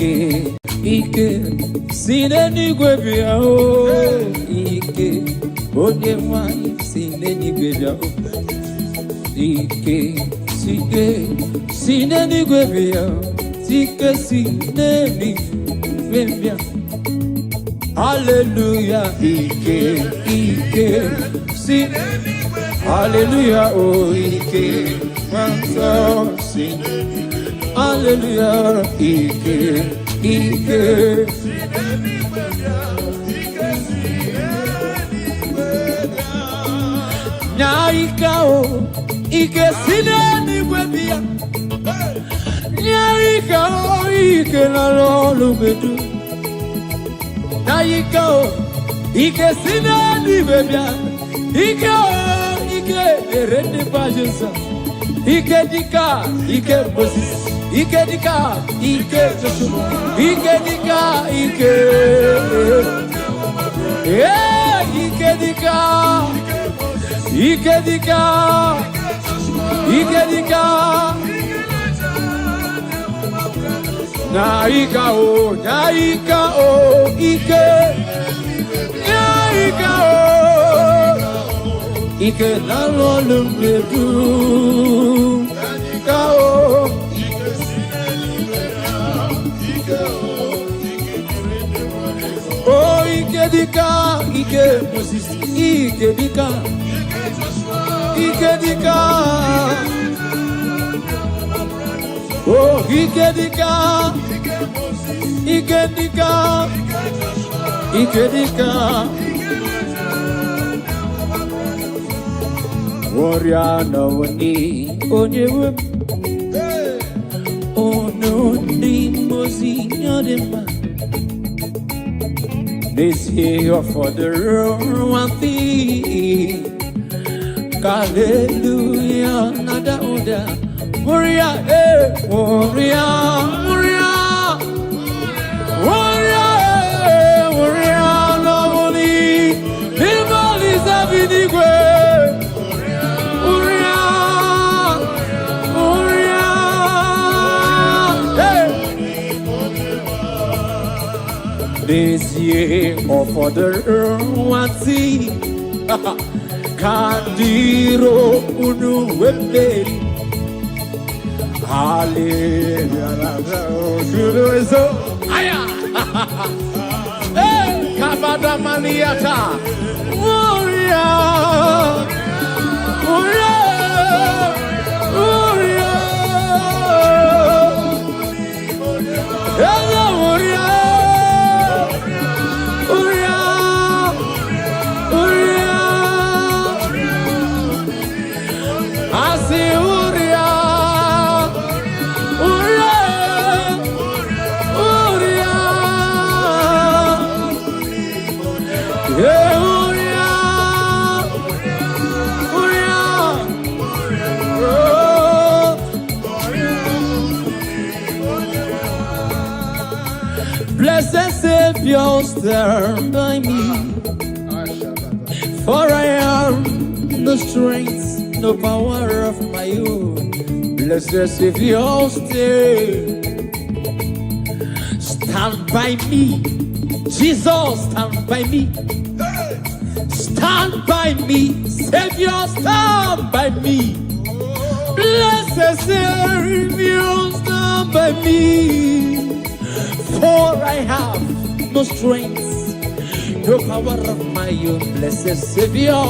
Ike, sineni gwebia o. Ike, onye mwai sineni gwebia o. Ike, sineni gwebia o. Ike, sineni gwebia. Hallelujah, Ike, sineni gwebia. Hallelujah, oh Ike, wanso sineni. Hallelujah, Ike. Nyaikao, Ike sineni gwebia. Nyaikao, Ike na lolu bedu. Nyaikao, Ike sineni gwebia. Ike erende bajensa. Ike dika, Ike Moses. Ike dika, Ike Joshua. Ike dika, Ike. Yeah, Ike dika. Ike dika. Ike dika. Naika o, Ike. Naika o. Ike na lolu medu. Naika o. Oh, Ike dika, Ike Moses, Ike dika, Ike dika. Oh, Ike dika, Ike dika, Ike dika. Warrior no ni onyewe, oh no ni Moses nyadema. This year for the one thing. Hallelujah, nada oda. Warrior, warrior, warrior, warrior, warrior, lovely. People is having the way. Warrior, warrior, hey. This year for the one thing. Kandiro unu webeli. Hallelujah. Aya. Hey, kabada maniata. Warrior. Warrior. Warrior. Hello, warrior. Blessed Savior, stand by me, for I am no strength, no power of my own. Blessed Savior, stand by me. Jesus, stand by me. Stand by me. Savior, stand by me. Blessed Savior, stand by me. For I have no strength, no power of my own. Blessed Savior,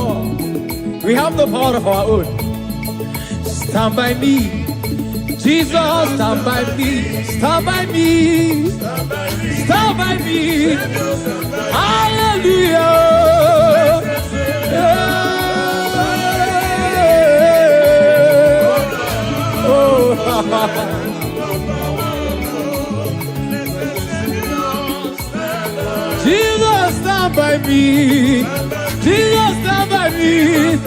we have the power of our own. Stand by me. Jesus, stand by me. Stand by me. Stand by me. Hallelujah. Oh, Jesus, stand by me. Jesus, stand by me.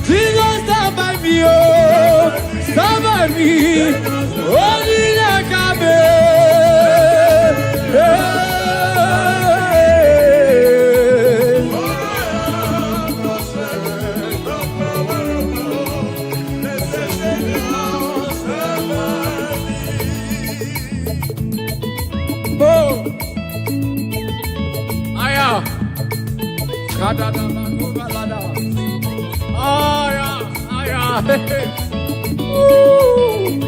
Jesus, stand by me. Oh, stand by me. Oh, Oh, aya, kadada manubalada. Aya, aya, hey. Oh.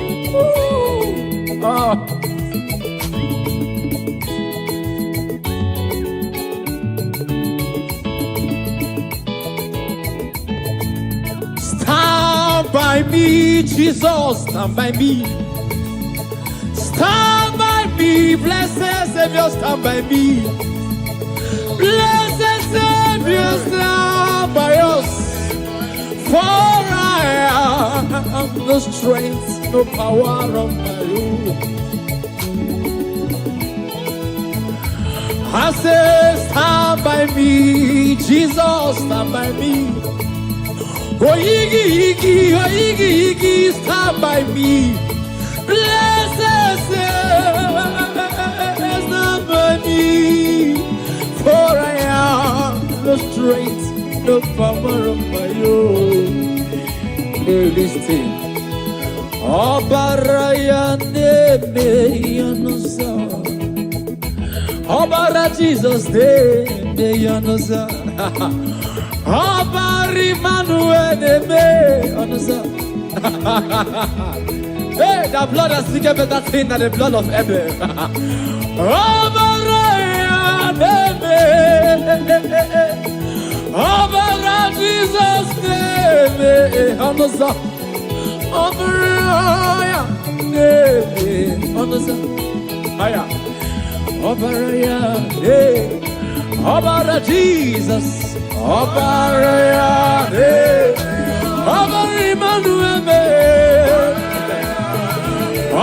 Stand by me, Jesus, stand by me. Stand by me, blessed Savior, stand by me. Blessed Savior, stand by us. For I have no strength, no power of my own. I say, stand by me, Jesus, stand by me. Oh, Iggy, stand by me. Blessed Savior, stand by me. For I have no strength, no power of my own. Hey, listen. Obaraya neme yonosa. Obara Jesus neme yonosa. Obari Manuel neme yonosa. Hey, the blood has taken better thing than the blood of Abel. Obaraya neme. Obara Jesus neme yonosa. Obaraya neme yonosa. Aya. Obaraya neme. Obara Jesus. Obaraya neme. Obara Emmanuel neme.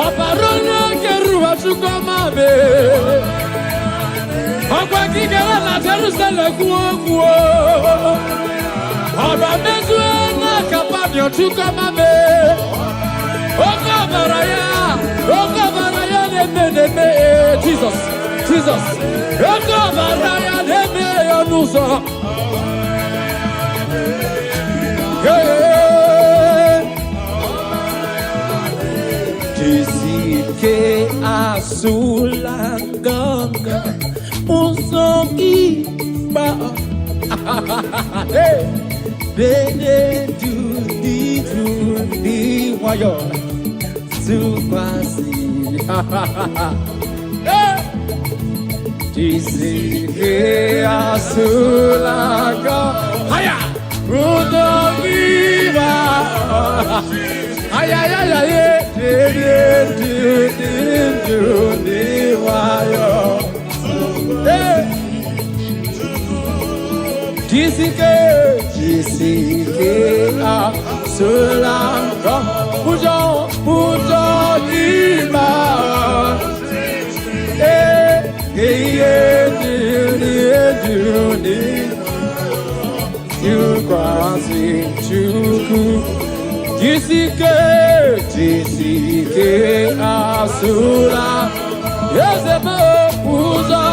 Obarona keruwa chukoma neme. Ogwa kigera na Jerusalem kuo. Oba mezwe na kapabyo chukoma neme. Ogabaraya neme. Jesus. Ogabaraya neme yonusa. Jisike asulanganga usoki ba. Bene do the wayo supasi. Jisike asulanga haya udogiba. Aya do the wayo. Jisike asulanga pujo ima. You quasi chuku. Jisike asula. Yes, a pujo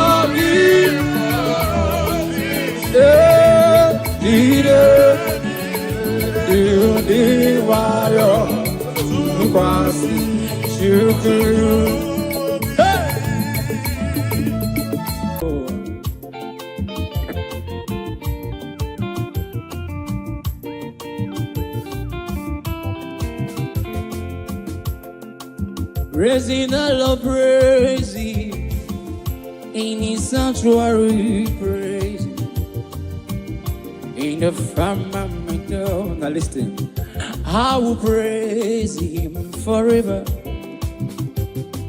Praising the Lord, praising in His sanctuary, praising in the firmament. Now listen, I will praise Him forever.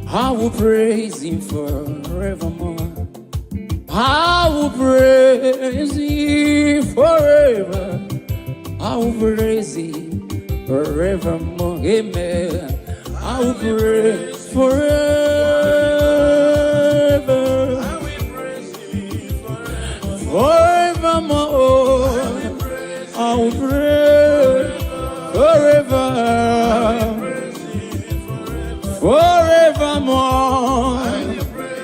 I will praise Him forevermore. I will praise Him forever. I will praise Him forevermore. Amen. I will praise forever. I will praise Him forevermore. I will praise forever. Forevermore.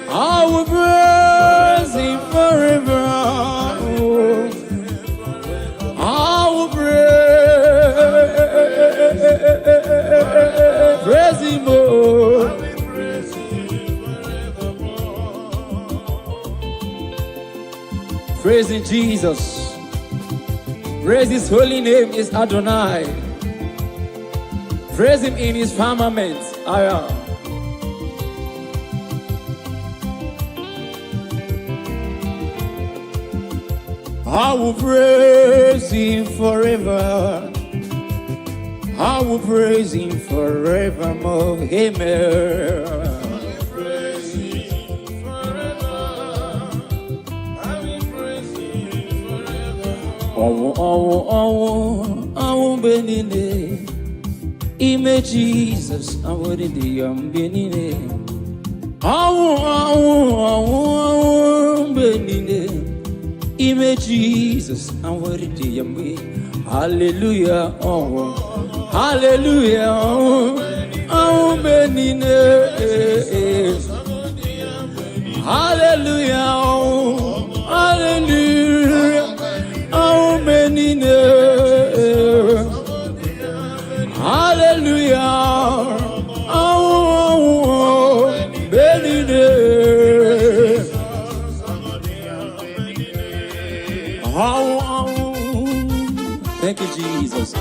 I will praise Him forever. I will praise Him. Praising Jesus. Praise His holy name is Adonai. Praise Him in His firmament. I will praise Him forever. I will praise Him forevermore. Amen. Oh, benine. Ime Jesus, I would in the benine. Oh, benine. Ime Jesus, I would in the hallelujah, oh, hallelujah, oh, benine. Hallelujah, oh, hallelujah. Oh, benine. Hallelujah. Oh, benine. Oh, thank you, Jesus.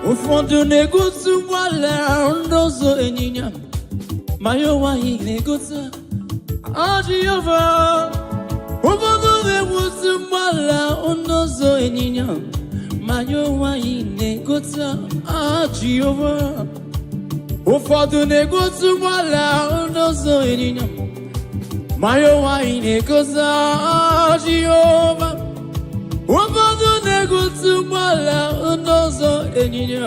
Ụfọdụ na-egosi ụgbọala ndozo ịnyịnya ma ya nwaanyị na-egosi Jehova. Ụfọdụ na-egosi ụgbọala ndozo ịnyịnya ma ya nwaanyị na-egosi Jehova. Ụfọdụ na-egosi ụgbọala ndozo ịnyịnya ma ya nwaanyị na-egosi Jehova. Ụfọdụ na-egosi ụgbọala n'ụzọ ịnyịnya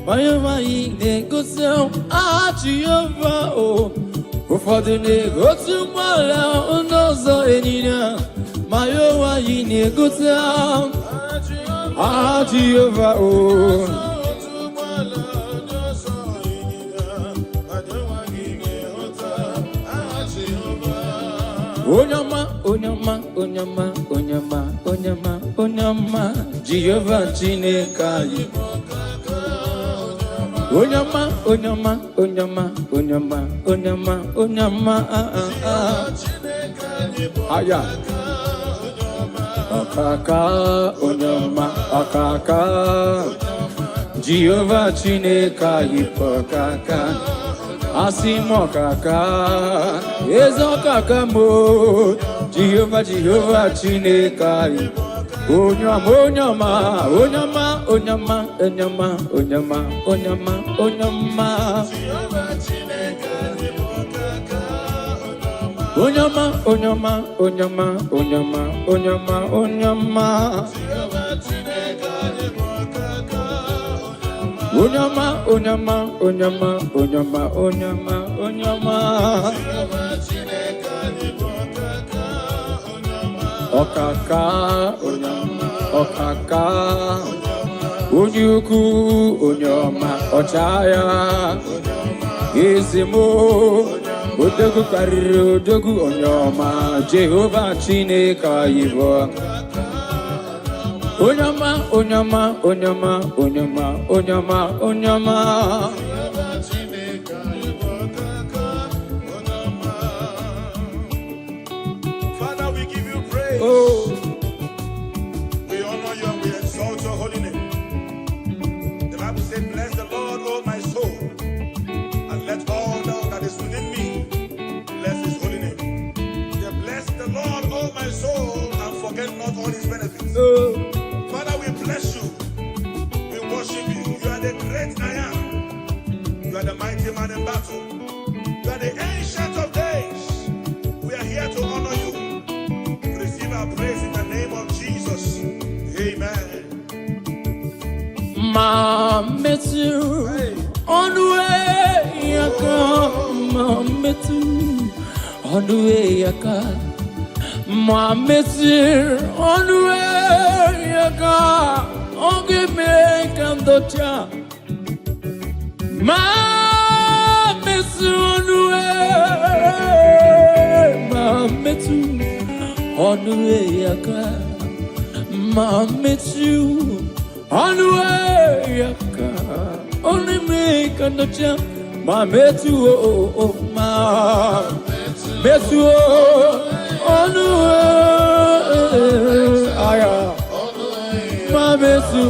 ma ya nwaanyị na-egosi Jehova. Ụfọdụ na-egosi ụgbọala n'ụzọ ịnyịnya ma ya nwaanyị na-egosi Jehova. Onyama, onyama, onyama, onyama, onyama, onyama, Jehovah Chineke anyị. Onyama, onyama, onyama, onyama, onyama, onyama, aya. Akaka, onyama, akaka, Jehovah Chineke anyị akaka. Asimo kaka, ezo kaka mo, Jehovah, Jehovah Chineke. Onyama, onyama, onyama, onyama, onyama, onyama, onyama, onyama. Onyama, onyama, onyama, onyama, onyama, onyama. Onyama, onyama, onyama, onyama, onyama, onyama. Okaka, onyama, okaka. Onyuku, onyama, ochaya. Izimo, odogu kariro, odogu onyama. Jehovah Chineke yibo. Onyama, onyama, onyama, onyama, onyama, onyama. Father, we give you praise. Oh. We honor you and we exalt your holy name. The Bible says, bless the Lord, O my soul, and let all that is within me bless his holy name. Yeah, bless the Lord, O my soul, and forget not all his benefits. Father, we bless you. We worship you. You are the great I am. You are the mighty man in battle. You are the ancient of days. We are here to honor you. Receive our praise in the name of Jesus. Amen. Mametu on the way yaka. Mametu on the way yaka. Mametu on the way yaka. Onge me kandocha. Mametu onue, mametu onue yaka, mametu onue yaka, only me can do cha, mametu oh mametu onue aya, mametu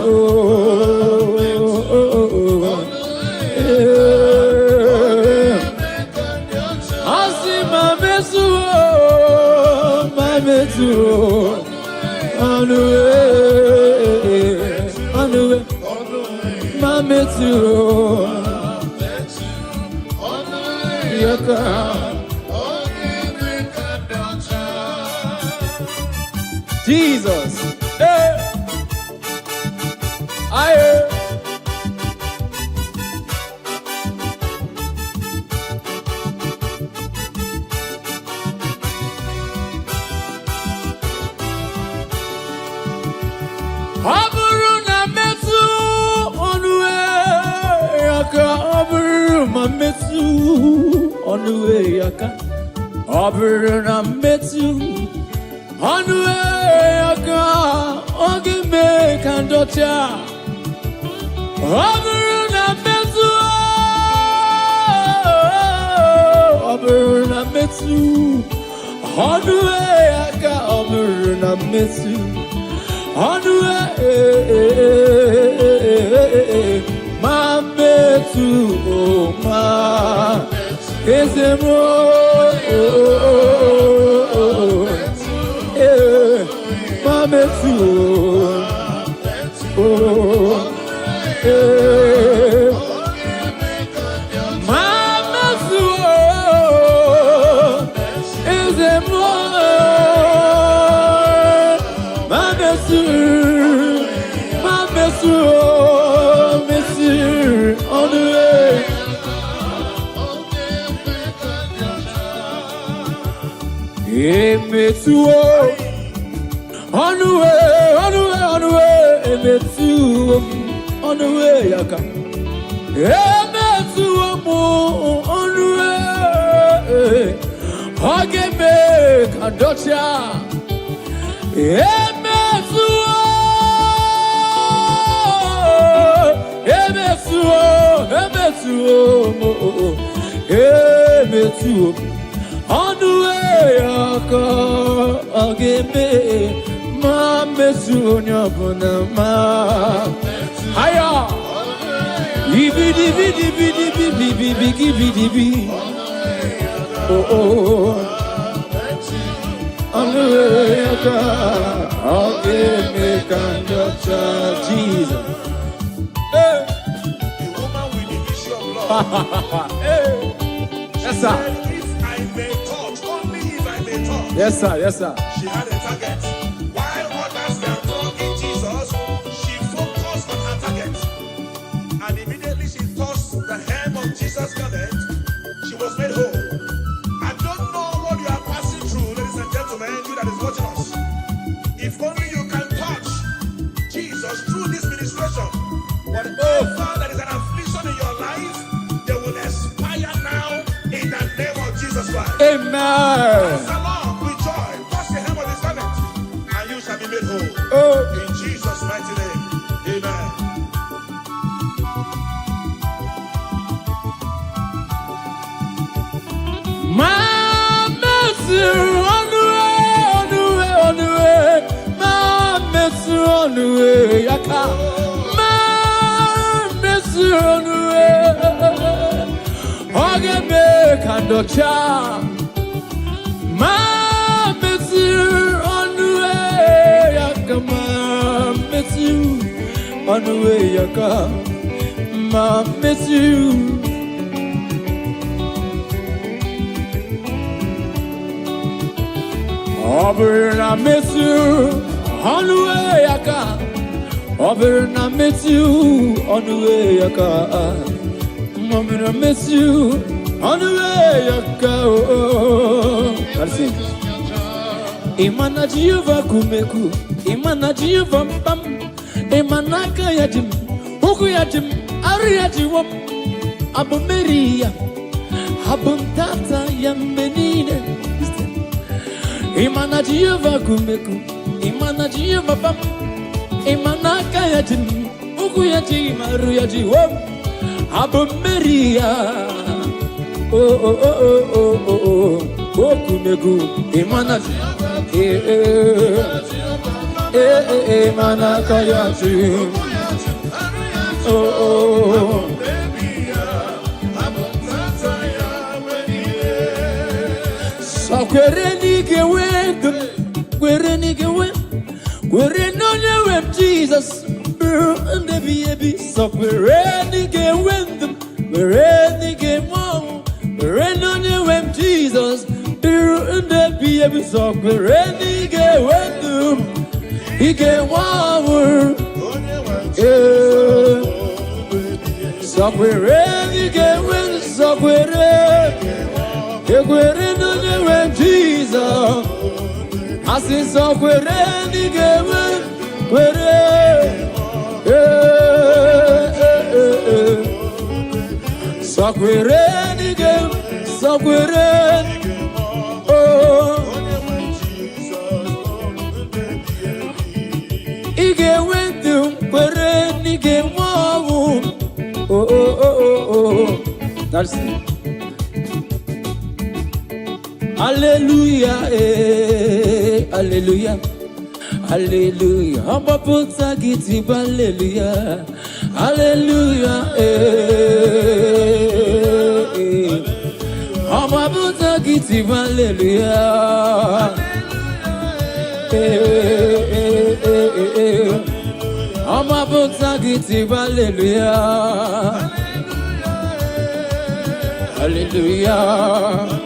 Jesus, hey, Aburuna metu onue yaka, aburuna metu onue yaka, aburuna metu onue yaka, ogime kandocha, aburuna metu, aburuna metu onue yaka, aburuna metu. Onue mametu ma ezemo mametu mametu ezemo Emetuo, onue, emetuo, onue yaka. Emetuo mo, onue, ogeme kandocha. Emetuo mo, emetuo. Onue yaka ageme mametu nyabona ma haya ibidi oh onue yaka ageme kandocha Jesus. The woman with the issue of blood. Hey. Yes sir. Yes, sir. Yes, sir. She had a target. While others were talking Jesus, she focused on her target. And immediately she touched the hem of Jesus' garment. She was made whole. I don't know what you are passing through, ladies and gentlemen, you that is watching us. If only you can touch Jesus through this ministration, whatever that is an affliction in your life, they will expire now in the name of Jesus Christ. Amen. In Jesus' mighty name, amen. Mametu onue yaka. Mametu onue ogeme kandocha. Mametu onue yaka, mametu onue yaka, mametu. Oberna metu onue yaka, oberna metu onue yaka, oberna metu onue yaka. Let's sing. Imana Jehovah kumeku, imana Jehovah mpam, imana kaya jim, huku ya jim, ari ya jiwam. Abu Maria, Abu Tata Yambenine, Imana Jehovah Kumeku, Imana Jehovah Bam, Imana Kayajin, Ukuyaji Maruyaji Wom, Abu Maria, oh oh oh oh oh oh, Kumeku, Imana Imana Kayajin, oh oh. So kwerenike wendum, kwerenike wendum, kwerenonye wem Jesus, and the baby. So kwerenike wendum, kwerenike wam, kwerenonye wem Jesus, and the baby. So kwerenike wendum, ike wam, so kwerenike wendum, so kwerenike. When Jesus, I see so that's it. Hallelujah, hallelujah, hallelujah. Amba puta giti hallelujah, hallelujah, Amba puta giti hallelujah, Amba puta giti hallelujah, hallelujah.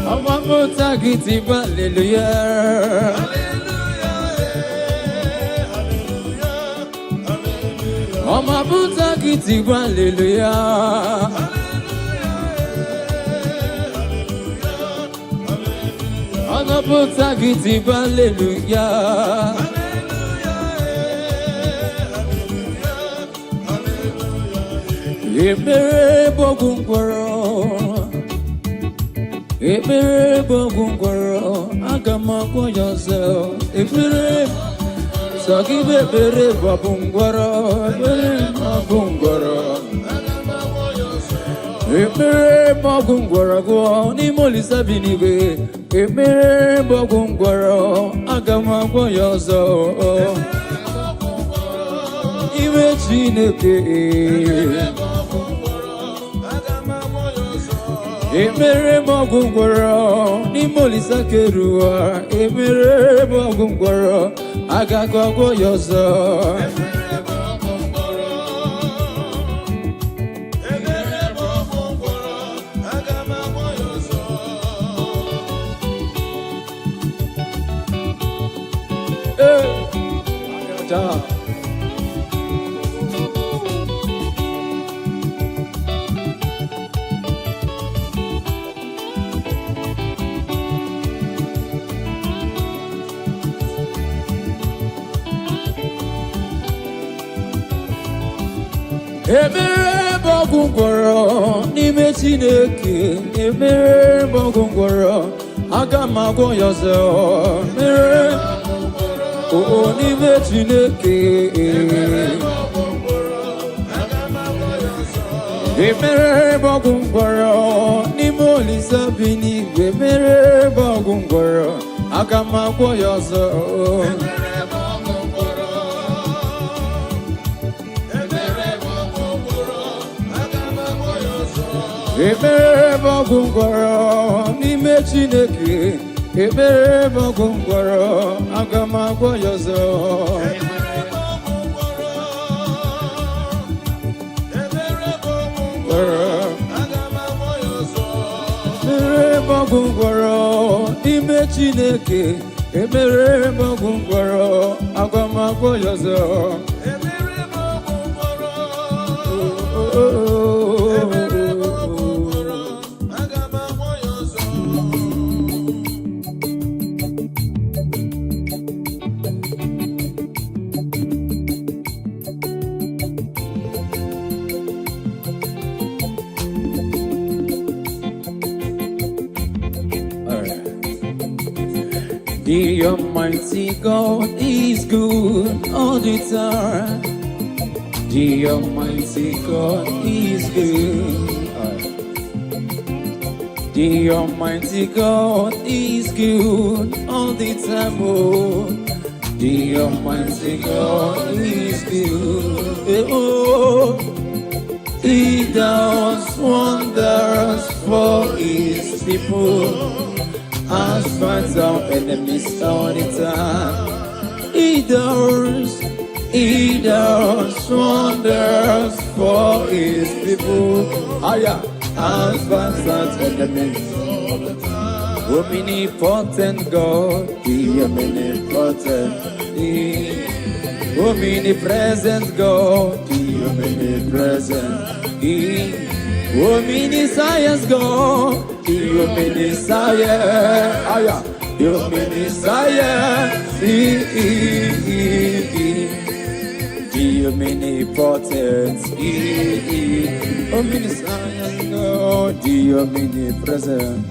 I'm a motagiti, hallelujah. I'm a motagiti, hallelujah. I'm a motagiti, hallelujah. Ekpere bogungwaro. Ekpere bogungwaro, agama yourself. Ekpere, so give ekpere bogungwaro, ekpere bogungwaro. Ekpere bogungwaro go ni molisa binibe. Ekpere bogungwaro, agama yourself. Iwe Chineke. Ekpere bogungwaro ni molisa kerua. Ekpere bogungwaro agagwa yozo. Ekpere bogungwaro agagwa yozo. Ayata. Ekpere bogungwaro n'ime Chineke. Ekpere bogungwaro agama yozo. Ekpere n'ime Chineke. Ekpere bogungwaro n'ime Olisa binibe. Ekpere bogungwaro agama yozo. Ekpere bogungwaro n'ime Chineke. Ekpere bogungwaro agama yozo. Ekpere bogungwaro agama yozo. Ekpere bogungwaro n'ime Chineke. Ekpere bogungwaro agama yozo. Ekpere bogungwaro. The Almighty God is good all the time. The Almighty God is good. The Almighty God is good all the time. Oh, the Almighty God is good. Oh, He does wonders for His people. As fights our enemies all the time. He does wonders for His people. Aya, as fights our enemies all the time. Omnipotent God, the omnipotent, omnipresent God, the omnipresent, omniscience God, the omniscience, aya, the omniscience, the omnipotent, omniscience God, the omnipresent,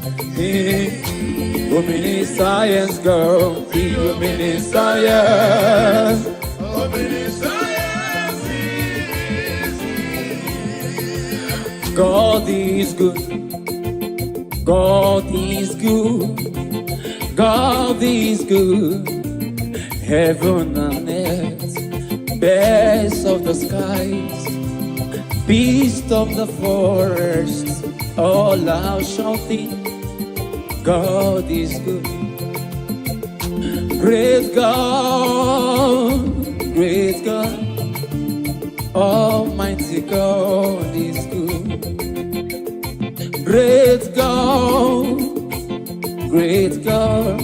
omniscience God, the omniscience, God is good. God is good. God is good. Heaven and earth, birds of the skies, beasts of the forest, all are shouting, God is good. Great God, great God, Almighty God is good. Great God,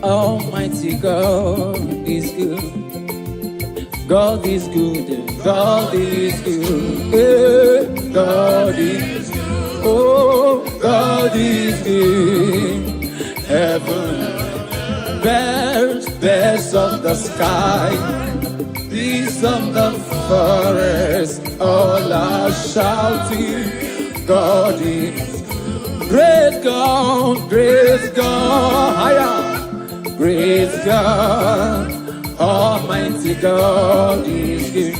Almighty God is good. God is good, God is good, God is good, oh, God is good. Heaven, birds of the sky, beasts of the forest, all are shouting, God is great God, higher, great God, Almighty God is good.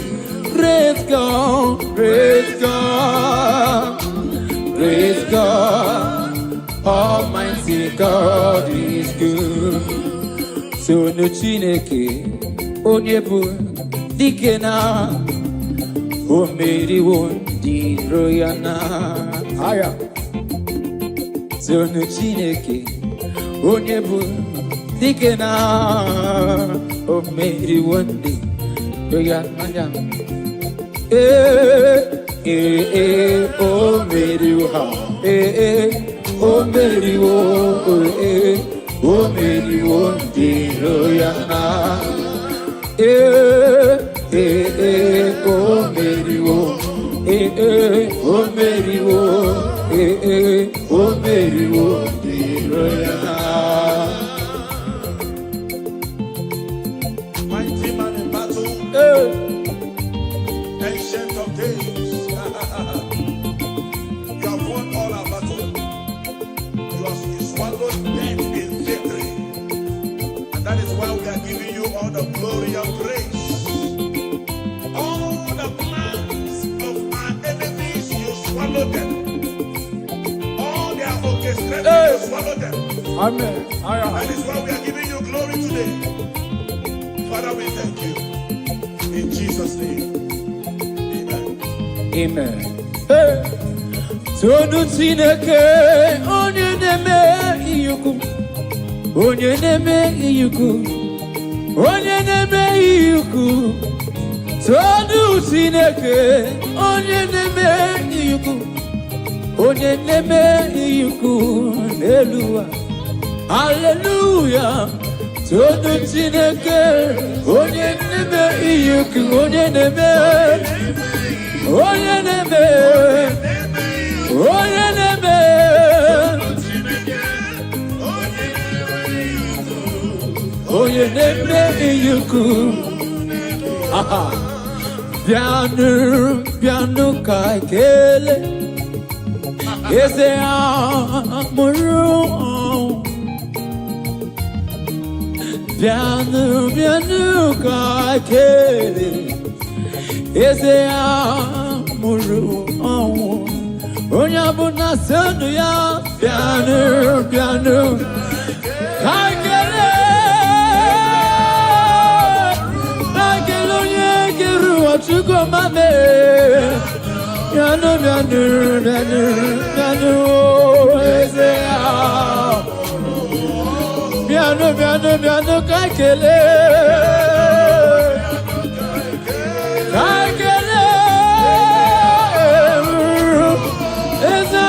Great God, Almighty God is good. So no Chineke, onyebu dikena, omeri wondi royana. Aya. So no Chineke, onyebu dikena, omeri wondi royana. Omeri woha, omeri wo, omeri wondi royana. Omeri wo, omeri wo, omeri wondi royana. Mighty man in battle, ancient of days. You have won all our battle. You have swallowed death in victory. And that is why we are giving you all the glory and praise. All the plans of our enemies, you swallow them. All their orchestrations, you swallow them. Amen. That is why we are giving you glory today. Father, we thank you. In Jesus' name. Amen. Tonu Chineke, onye neme iyuku, onye neme iyuku, onye neme iyuku. Tonu Chineke, onye neme iyuku, onye neme iyuku. Hallelujah, hallelujah. Tonu Chineke, onye neme iyuku, onye neme. Onye neme, onye neme, onye neme iyuku. Aha, piano kaikele, eze amuru. Piano, piano, kakele. Ese amuru, onya buna senu ya. Piano, piano, kakele. Kakele onye keru ochuko mame. Piano, piano, piano, piano. Ese piano, piano, piano, kakele. Kakele. Esa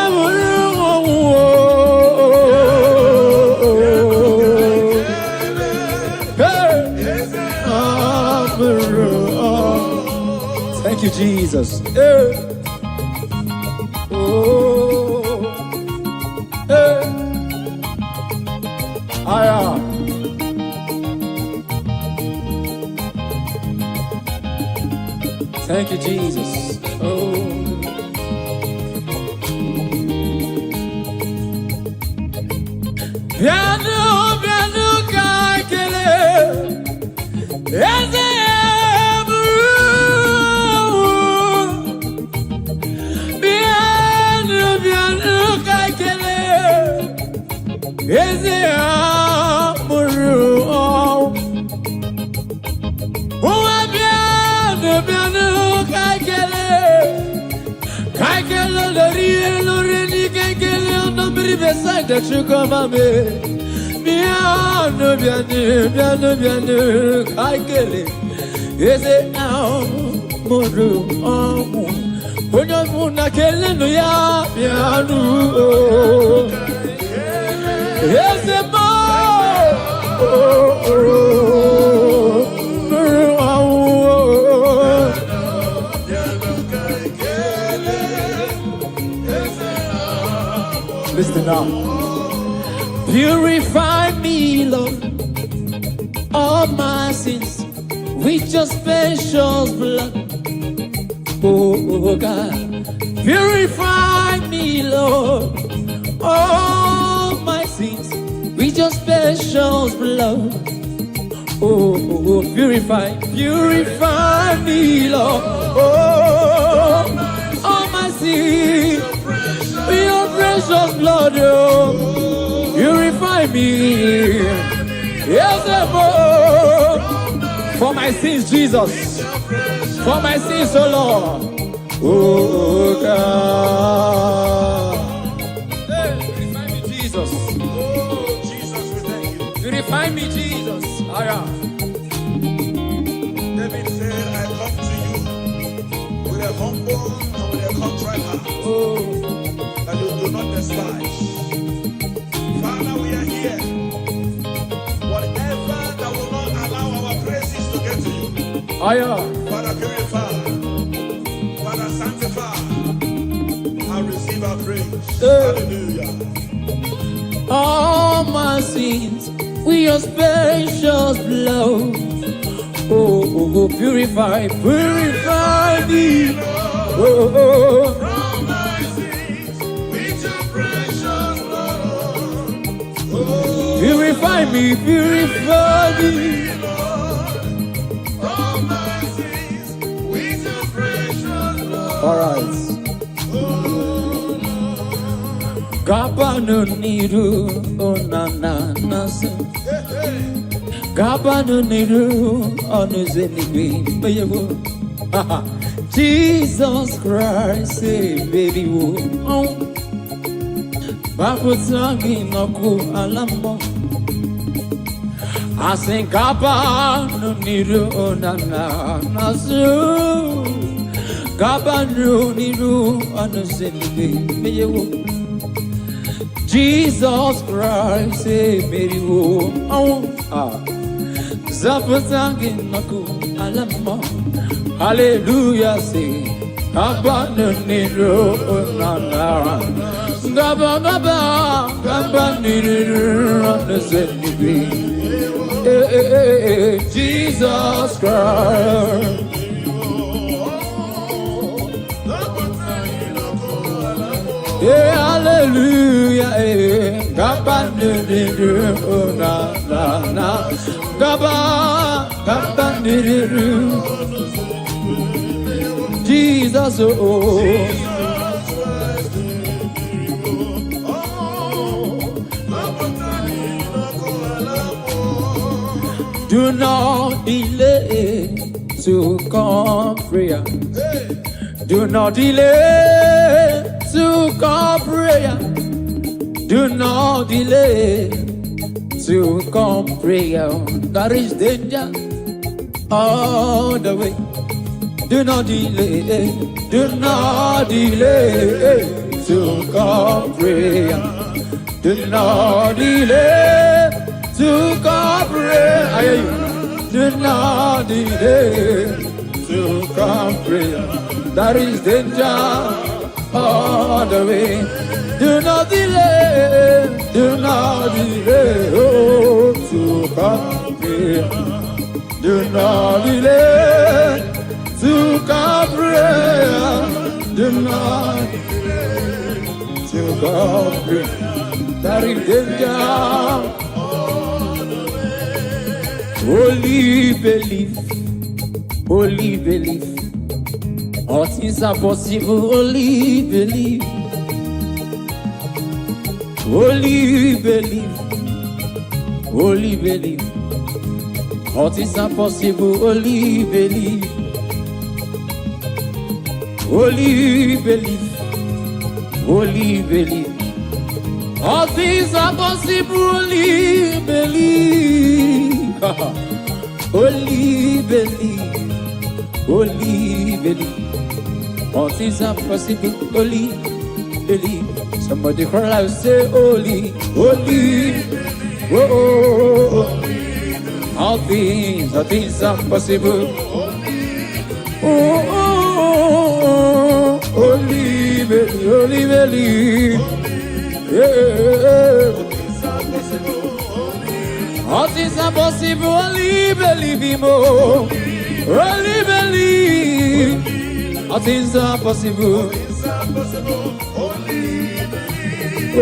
thank you, Jesus. Thank you, Jesus. Piano, piano, kakele. Piano, piano, kakele. Eze amuru. Piano, kakele. Kakele, lori, kakele, no bri beside the sugar mame. Piano, piano, piano, kakele. Is it now, Moru? When you're Muna Kellen, ya, piano. Yes, the listen now. Purify me, Lord, all my sins with your special blood. Oh God, purify me, Lord, all my sins with your special blood. Oh, purify me, Lord, oh, all my sins. Your precious blood, oh, purify me. Yes, for my sins, Jesus. For my sins, oh Lord. Oh God. Hey, purify me, Jesus. Oh, Jesus, we thank you. Purify me, Jesus. David said, I come to you with a humble and with a contrite heart. Oh. That you do not despise. Father, we are here. Whatever that will not allow our praises to get to you. Father, purify. Father, sanctify. And receive our praise. Hallelujah. All my sins with your special blood. Oh, purify me. Oh. Purify me, purify me. All right. Gabano niru onana nase. Gabano niru onuzeni baby. Jesus Christ, say baby wo. Babu tangi naku alambo. I sing Gabano niru onana nasu. Gabano niru onuzeni baby. Jesus Christ, say Mary wo. Zapatangi naku alama. Hallelujah, say Gabano niru onana. Gaba niru onuzeni. Jesus Christ. Yeah, hallelujah. Gaba niru onana. Gaba, Gaba, Jesus, do not delay to come prayer. Do not delay to come prayer. Do not delay to come prayer. There is danger all the way. Do not delay to come prayer. Do not delay to come prayer. I hear you. Do not delay to come prayer. There is danger all the way. Do not delay oh, to come prayer. Do not delay to come prayer. Do not delay to come prayer. There is danger. Only believe. All things are possible, only believe. Only believe. All things are possible, only believe. Only believe. All things are possible, only believe. Only believe. All things are possible, only believe. Somebody cry out, say holy. Oh. All things are possible. Oh. Only believe. Yeah. All things are possible, only believe him. Only believe. All things are possible. Oh.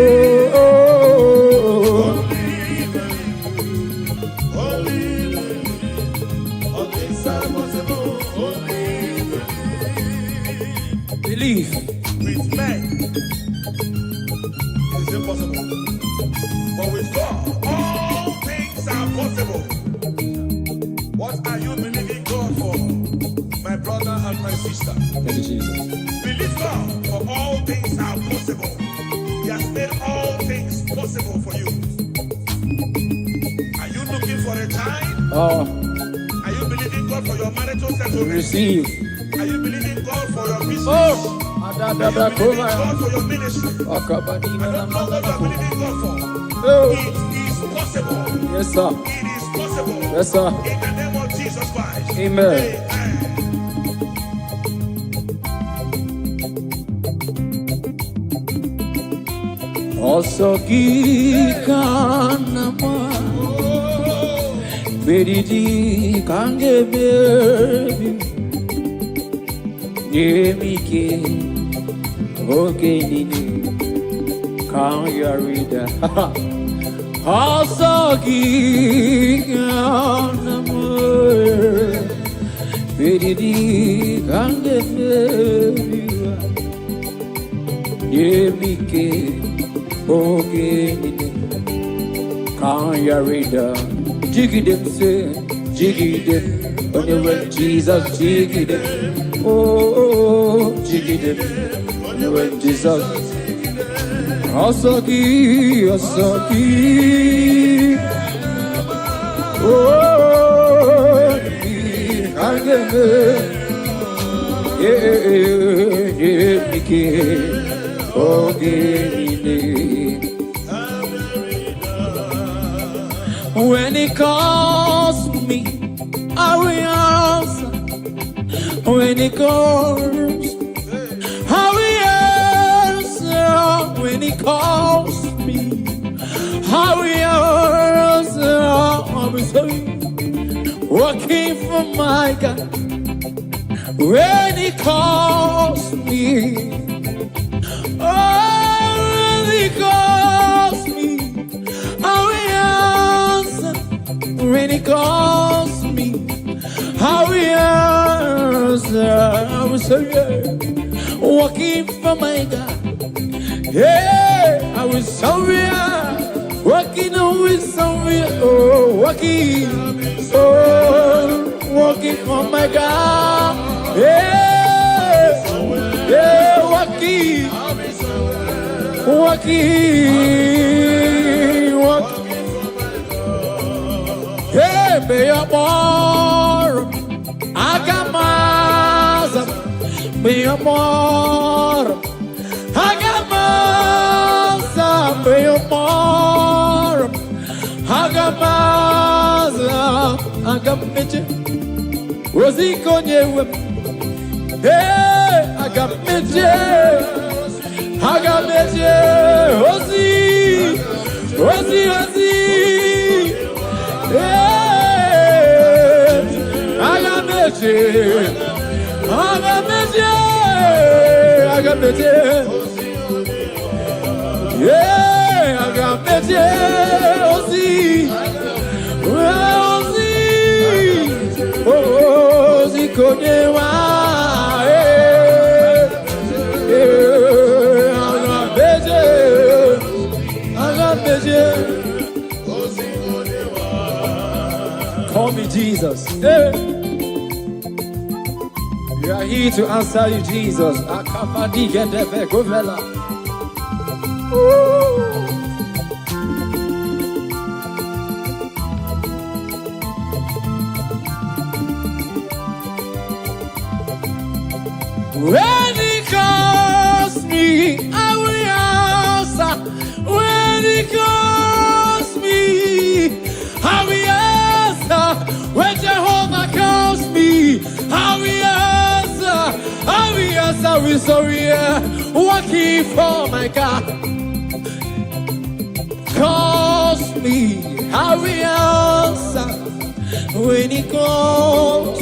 Believe. With men, it's impossible. But with God, all things are possible. What are you believing God for, my brother and my sister? Thank you, Jesus. Believe God, for all things are possible. He has made all things possible for you. Are you looking for a child? Oh. Are you believing God for your marital settlement? Receive. Are you believing God for your business? Oh. Are you believing God for your ministry? I don't know what you are believing God for. Oh. It is possible. Yes, sir. It is possible. Yes, sir. In the name of Jesus Christ. Amen. Also kikanama beridi kange baby yemike ogenini kan yarida also kikanama beridi kange baby yemike okay, can't you read jiggy them say, jiggy them, when you went Jesus, jiggy them, oh, jiggy them, when you went Jesus, Asaki, oh, can't yeah, okay. When he calls me, I will answer. When he calls, I will answer. When he calls me, I will answer. I will say, working for my God. When he calls me, when He calls me. I will answer. I will say, walking for my God. Yeah, I will somewhere. Walking away somewhere. Oh, walking. Oh, walking for my God. Yeah, yeah, walking. Walking, walking. Hey, be your more. Agamaza, be your more. Agamaza, be your more. Agamaza, agameje. Ozikonye wem. Hey, agameje. Agameje, Ozi, Ozi, Ozi, yeah. Agameje, Agameje, Agameje, yeah. Agameje, Ozi, Ozi, Ozi, Konewa, call me Jesus. Hey. We are here to answer you, Jesus. When He calls me, I will answer. When He calls me, I will answer. When Jehovah calls me, I will answer. I will answer with sorry, working for my God. Calls me, I will answer. When He calls,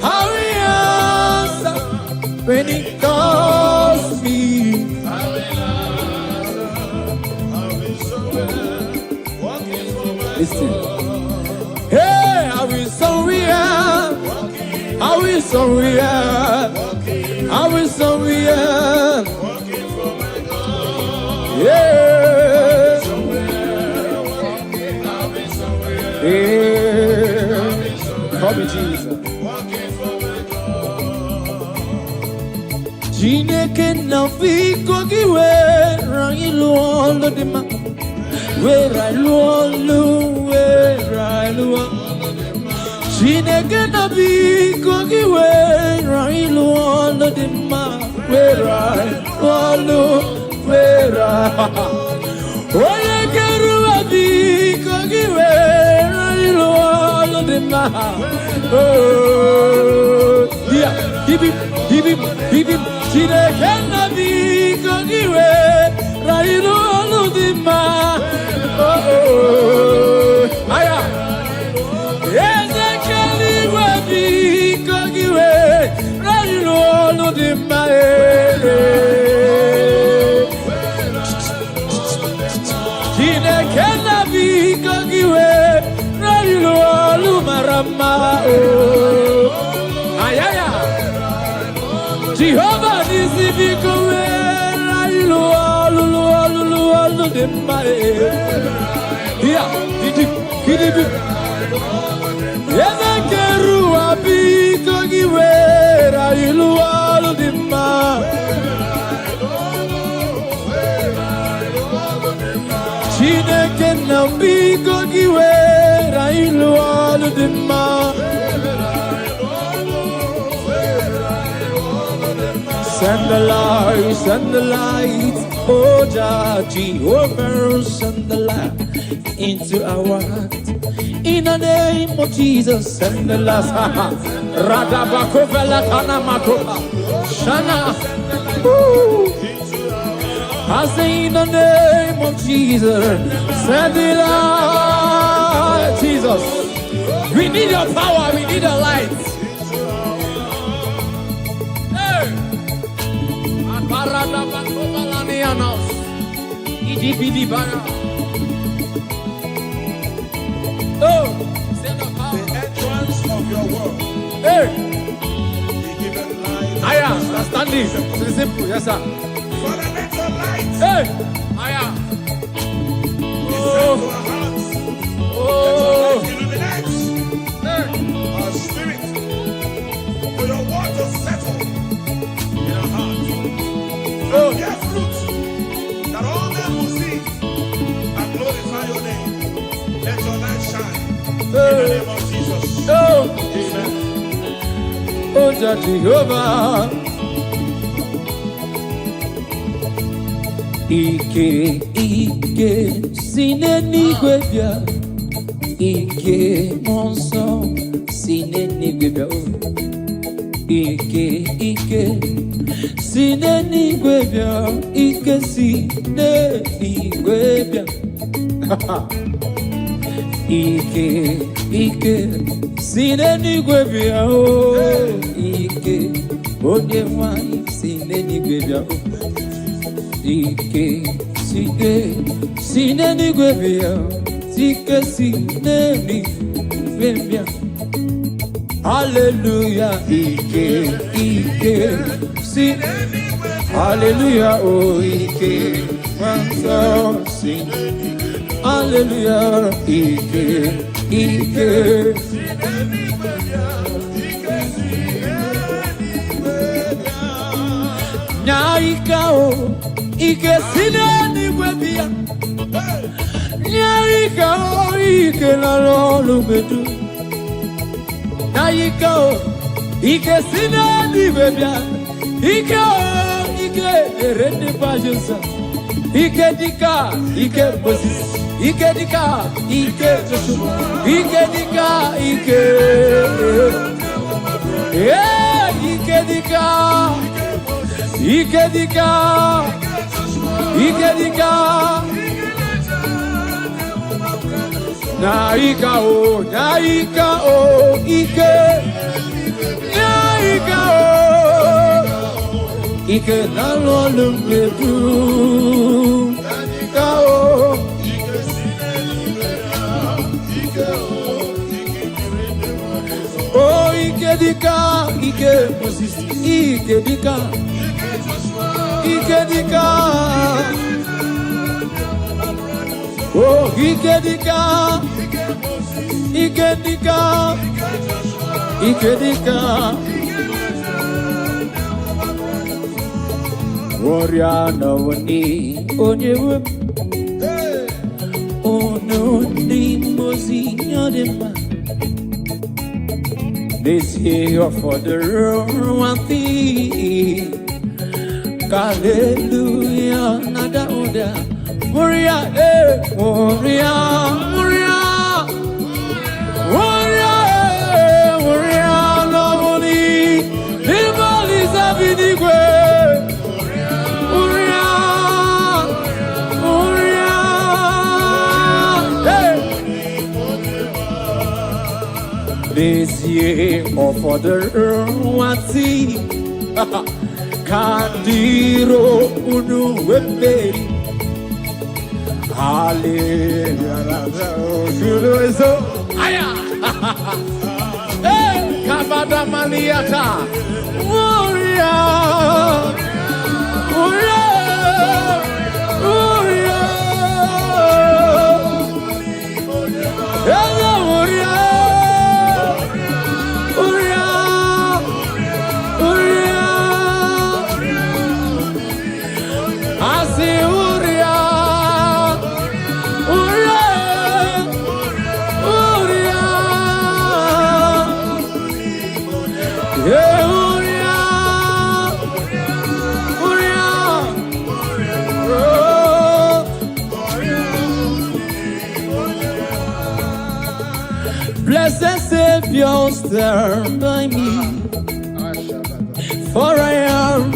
I will answer. When He calls me, I will answer. Listen. Hey, I will surrender. I will surrender. I will surrender. Yeah. Yeah. Call me Jesus. Chineke na fiko kiwe rangi luolo di ma. Where I luolo, where I luolo. Chineke na fiko kiwe rangi luolo di ma. Where I luolo, where I. Oye keruwa fiko kiwe rangi luolo di ma. Oh, yeah, give him. Chineke na fiko kiwe rangi luolo di ma. Oh, aya. Ezekeli webi kogiwe rayilo no di mae. Chineke na bi kogiwe rayilo lumarama. Oh, ayaya. Jehovah nisi bi kowe rayilo no di mae. Yeah, did Ezekeru abiko giwera iluwalu dima. Chineke na abiko giwera iluwalu dima. Send the light, oh Jehovah, send the light into our heart. In the name of Jesus, send the last. Radabakovela Tanamakopa Shana. I say in the name of Jesus, send the light. Jesus, we need your power, we need your light. Hey, Radabakovalanianos. Idibidibara. Oh, the entrance of your word. Hey, He giveth light. I am standing. It's simple, yes, sir. Father, let your light Hey, I am. descend to our hearts. Let your Oh, light illuminate hey, our spirit. For your word to settle in our hearts. oh, Bear fruit that all men will see and glorify your name. Let your light shine. In the hey, name of Jesus. oh, Amen. oh, Jehovah. Ike, sinenigwe bia. Ike, monso, sinenigwe bia. Ike, sinenigwe bia. Ike, sinenigwe bia. Ike, sinenigwe bia. Ike, onye nwanyị sinenigwe bia. Ike, sinenigwe bia. Ike, sinenigwe bia. Hallelujah, Ike, Hallelujah, oh Ike, manso, sing. Hallelujah, Ike. Nyaika o, Ike sinenigwe bia. Nyaika o, Ike la lolu bedu. Nyaika o, Ike sinenigwe bia. Ike o, Ike erende pajosa. Ike dika, Ike Moses. Ike dika, Ike Joshua. Ike dika, Ike. Yeah, Ike dika. Ike dika. Ike dika. Naika o, Ike. Naika o. Ike na lolu medu. Naika o. Oh, Ike dika, Ike Moses. Ike dika. Ike dika. Oh, Ike dika. Ike dika. Ike dika. Warrior no one onye wem. Oh no, the mozinho de ma. This year for the one thing. Hallelujah, nada oda. Warrior, warrior, warrior, warrior, warrior no one. The ball is a bidigwe. This year for the Rwati Kandiro Unu Webe Hallelujah Aya Hey Kabada Maniata Warrior Warrior Warrior Hello Warrior Blessed Savior, stand by me, for I am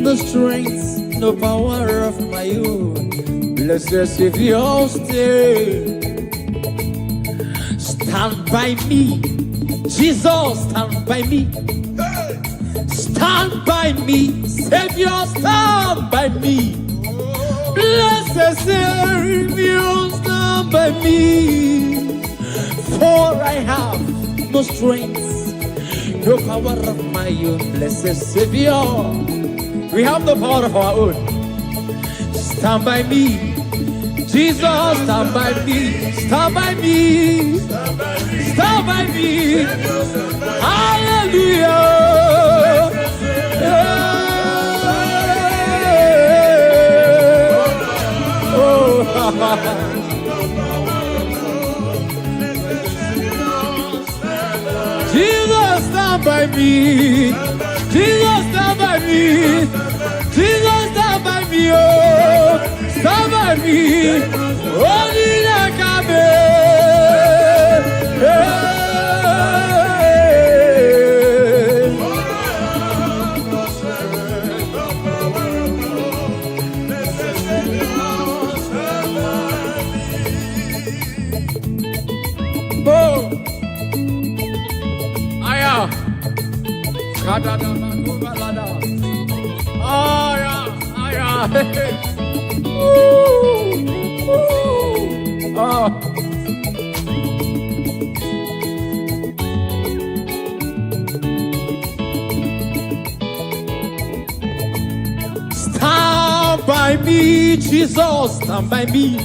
the strength, no power of my own. Blessed Savior, stand by me. Jesus, stand by me. Stand by me. Savior, stand by me. Blessed Savior, stand by me. For I have no strength, no power of my own, blessed Savior. We have the power of our own. Stand by me, Jesus, stand by me, stand by me, stand by me. Hallelujah. Oh, Jesus, stand by me. Jesus, stand by me. Jesus, stand by me. Oh, stand by me. Only stand by me, Jesus, stand by me.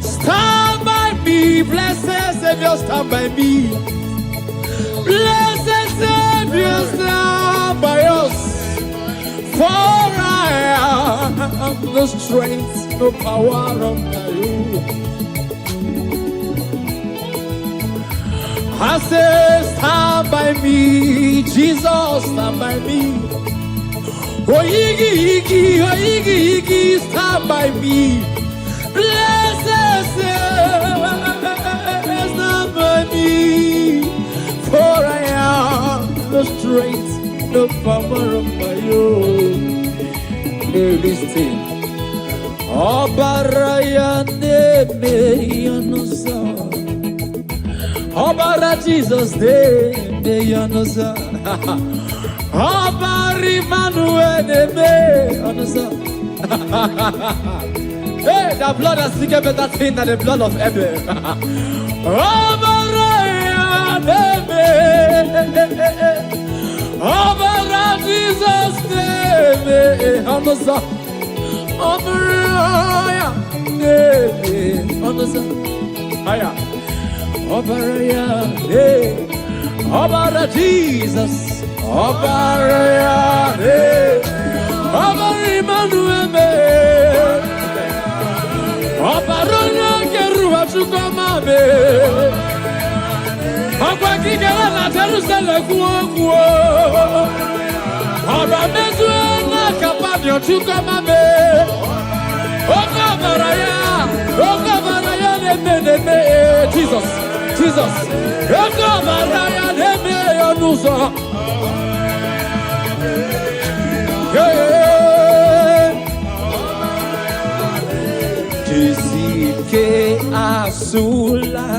Stand by me, blessed Savior, stand by me. Blessed Savior, stand by us. For I have no strength, no power of my own. I say, stand by me, Jesus, stand by me. Oh, Iggy, Iggy, oh, Iggy, Iggy, stand by me. Blessed Savior, stand by me. For I have no strength, no power of my own. Listen. Obaraya neme yonosa. Obara Jesus neme yonosa. Obari Manuel neme yonosa. Hey, the blood has speaking better thing than the blood of Abel. Obaraya neme. Obara Jesus name, Onosa. Obara name, Onosa. Aya. Obara name, Obara Jesus. Obara name, Obara Emmanuel name. Obara ngeruwa chukoma name. Agwa kigela na Jerusalem kuo. Aba mezu na kapanyo chukoma me. Okabaraya ne Jesus, Jesus. Okabaraya ne yonuso. Jisike asulanganga.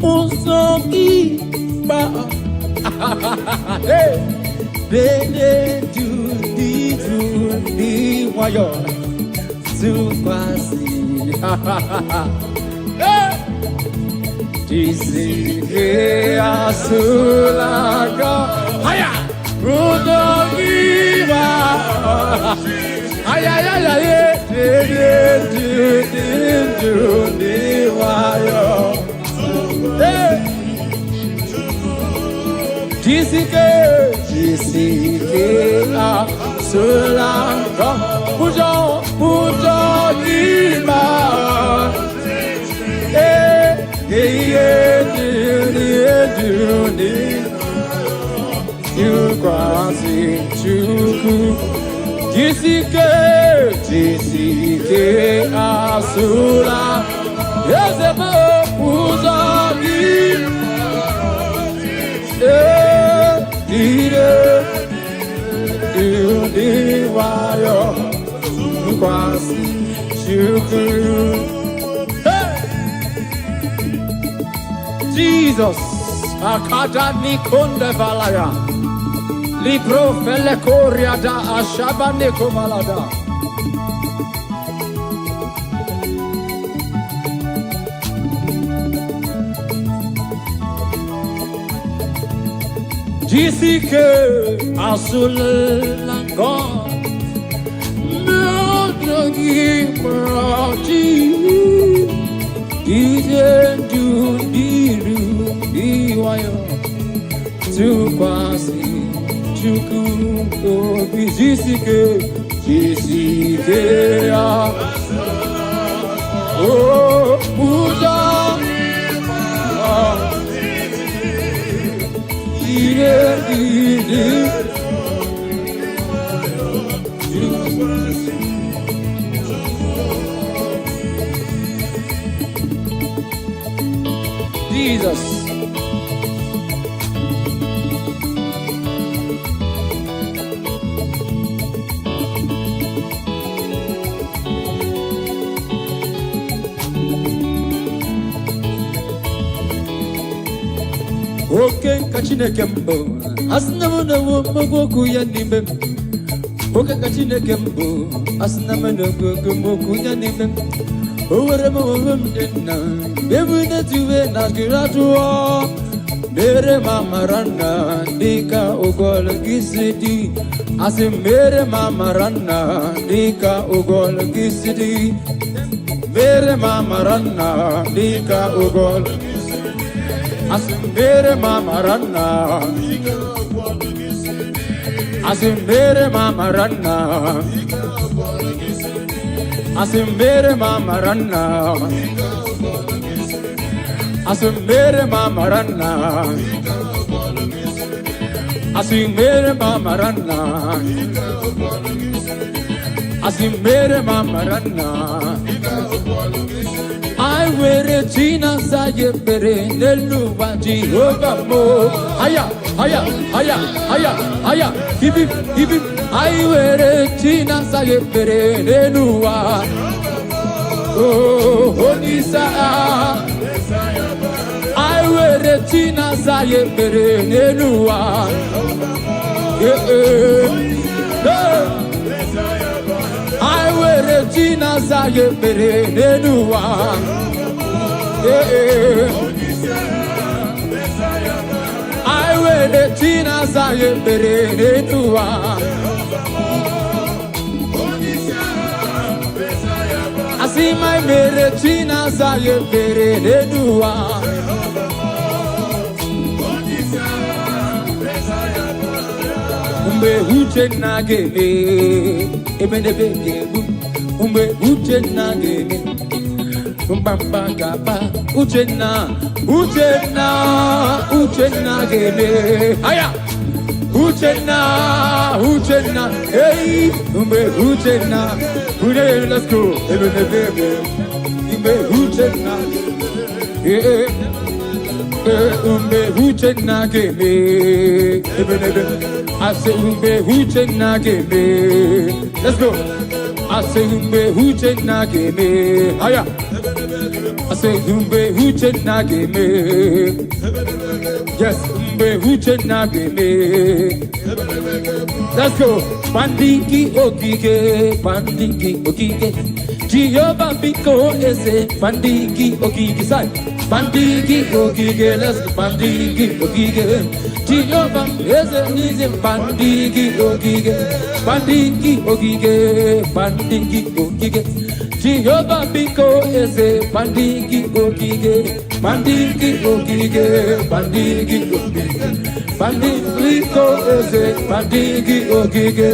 Musoki ba, hey, bene do di wayo, sukwasi, hey, jisi asulaga, haya, musoki ba, haya, bene do di wayo. Jisike a sulanga pujo lima you kwasi chuku Jisike a sulanga yezemo pujo lima Jesus, akada nikonde valaya, libro fele koria da ashaba nikomalada. Jessica Asulangon Melody Marati Ije Jundiru Iwayo Tukwasi Chuku Obi Jessica Oh Muja Jesus. Okay, kachine kembo. Asnamuna mogoku yanimbe. Okay, kachine kembo. Asnamuna mogoku yanimbe. Owere mo wumdena. Bebu na tuwe na kiratuwa. Mere mama rana dika ogol gisidi. Asi mere mama rana dika ogol gisidi. Mere mama rana dika ogol Asimbere mama rana Asimbere mama rana Asimbere mama rana Asimbere mama rana Asimbere mama rana Asimbere mama rana I wear a China Saye Pere Neluba Jehovah Mo Haya Haya Haya Haya Haya Hip I wear a China Saye Pere Nelua Oh Honisa I wear a China Saye Pere Nelua I wear a China Saye Pere Nelua I wear the China Saye Pere Nelua I see my mere China Saye Pere Nelua Umbe uche nageme Ebene bege Umbe uche nageme Mbamba gaba Uchenna geme Aya Uchenna Hey Umbe Uchenna Let's go Ebene bebe Umbe Uchenna Umbe Uchenna geme Ebene bebe I say Umbe Uchenna geme Let's go I say Umbe Uchenna geme Aya I say Umbe Uchenna geme Yes Umbe Uchenna geme Let's go Pandiki okike Jehovah Biko ese Pandiki okike Say Pandiki okike Let's go Pandiki okike Jehovah ese Nizim Pandiki okike Jehovah Biko ese Pandiki okike Pandiki ese Pandiki okike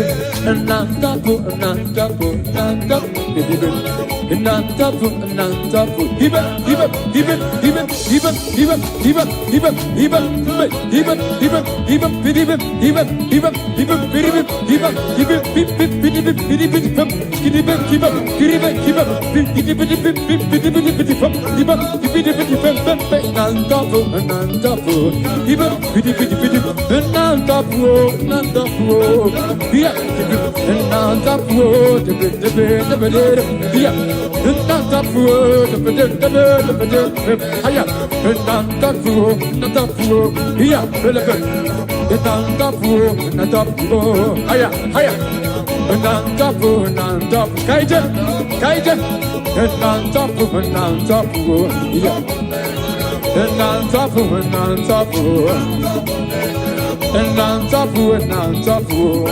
Nantapu Nantafu, Nantafu,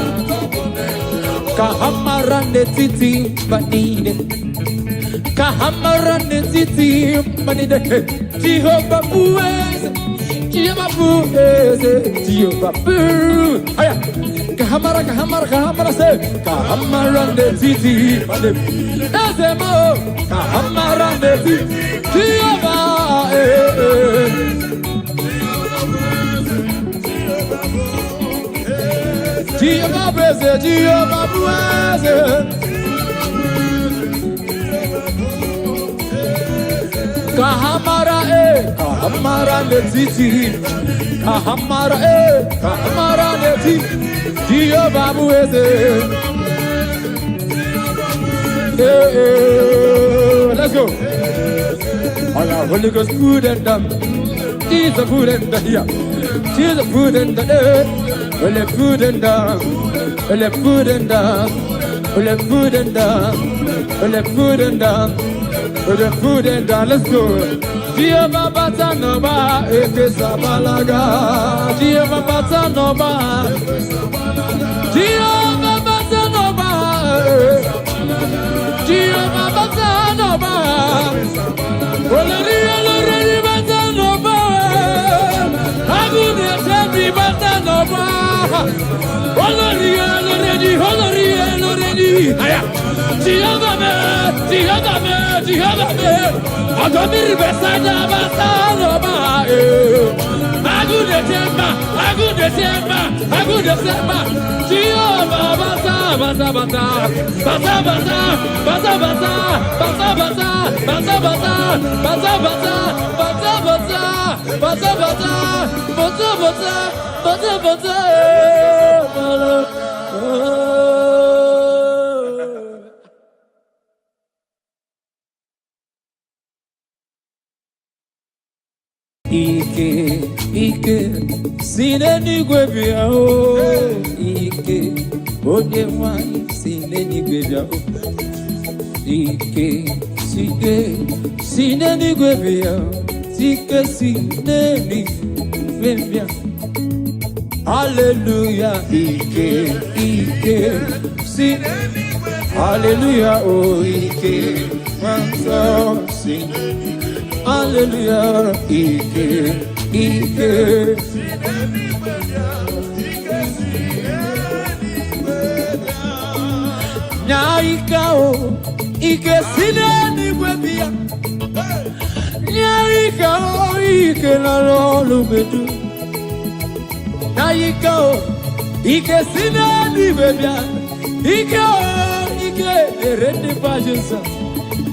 Kahamarande Titi, Banide, Kahamarande Titi, Banide, Jehovah Buez, Jehovah Buez, Jehovah Buez, Kahamara, Kahamara, Kahamara, say, Kahamarande Titi, Banide, Ezemo, Kahamarande Titi, Jehovah, Jehovah Bueze, Jehovah Bueze, Kahamara Kahamara Netiti, Kahamara Kahamara Netiti, Jehovah Bueze. Let's go. All our Holy Ghost food and dumb. Jesus food and the here. Jesus food and the air. Well, the food and down, well, the food and down, well, the food and down, well, the food and down, well, the food and down. Let's go. Jehovah Batanova, Ekesabalaga. Jehovah Batanova, Jehovah Batanova, Jehovah Batanova. Well, the Batanova. Happy Batanova. Already. Agamir Besada Batanova. Ike, sineni gwebia o. Ike, onye wai sineni gwebia o. Ike, sineni gwebia o. Ike, sineni gwebia. Hallelujah, Ike, sineni. Hallelujah, oh Ike, manso sineni. Hallelujah, Ike. Nyaika o, Ike sineni gwebia. Nyaika o, Ike na lolu bedu. Nyaika o, Ike sineni gwebia. Ike o, Ike erende pajensa.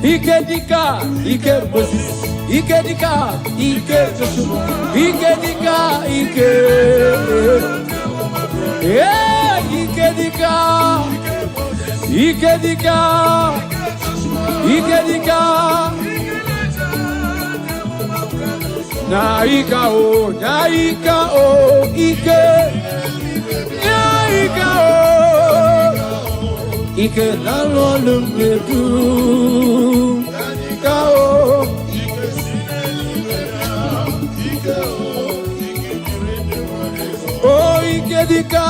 Ike dika, Ike Moses. Ike dika, Ike Joshua. Ike dika, Ike. Yeah, Ike dika. Ike dika. Ike dika. Naika o, Ike. Naika o. Ike na lolu medu. Naika o. Oh, Ike dika,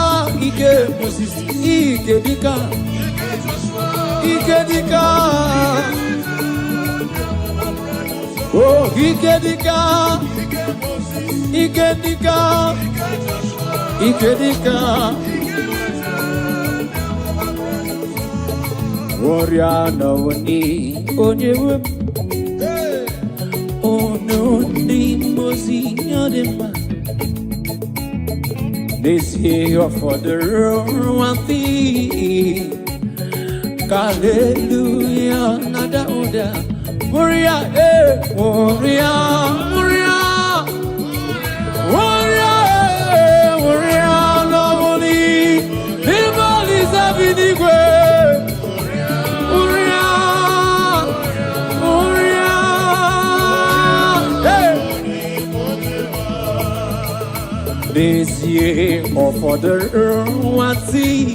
Ike Moses, Ike dika, Ike dika. Oh, Ike dika, Ike dika, Ike dika. Warrior no one onye wem. Oh no, ni mozinho de ma. This year for the one thing. Hallelujah, nada oda. Warrior, warrior, warrior, warrior, no money. People is having the way. This year for the Rwati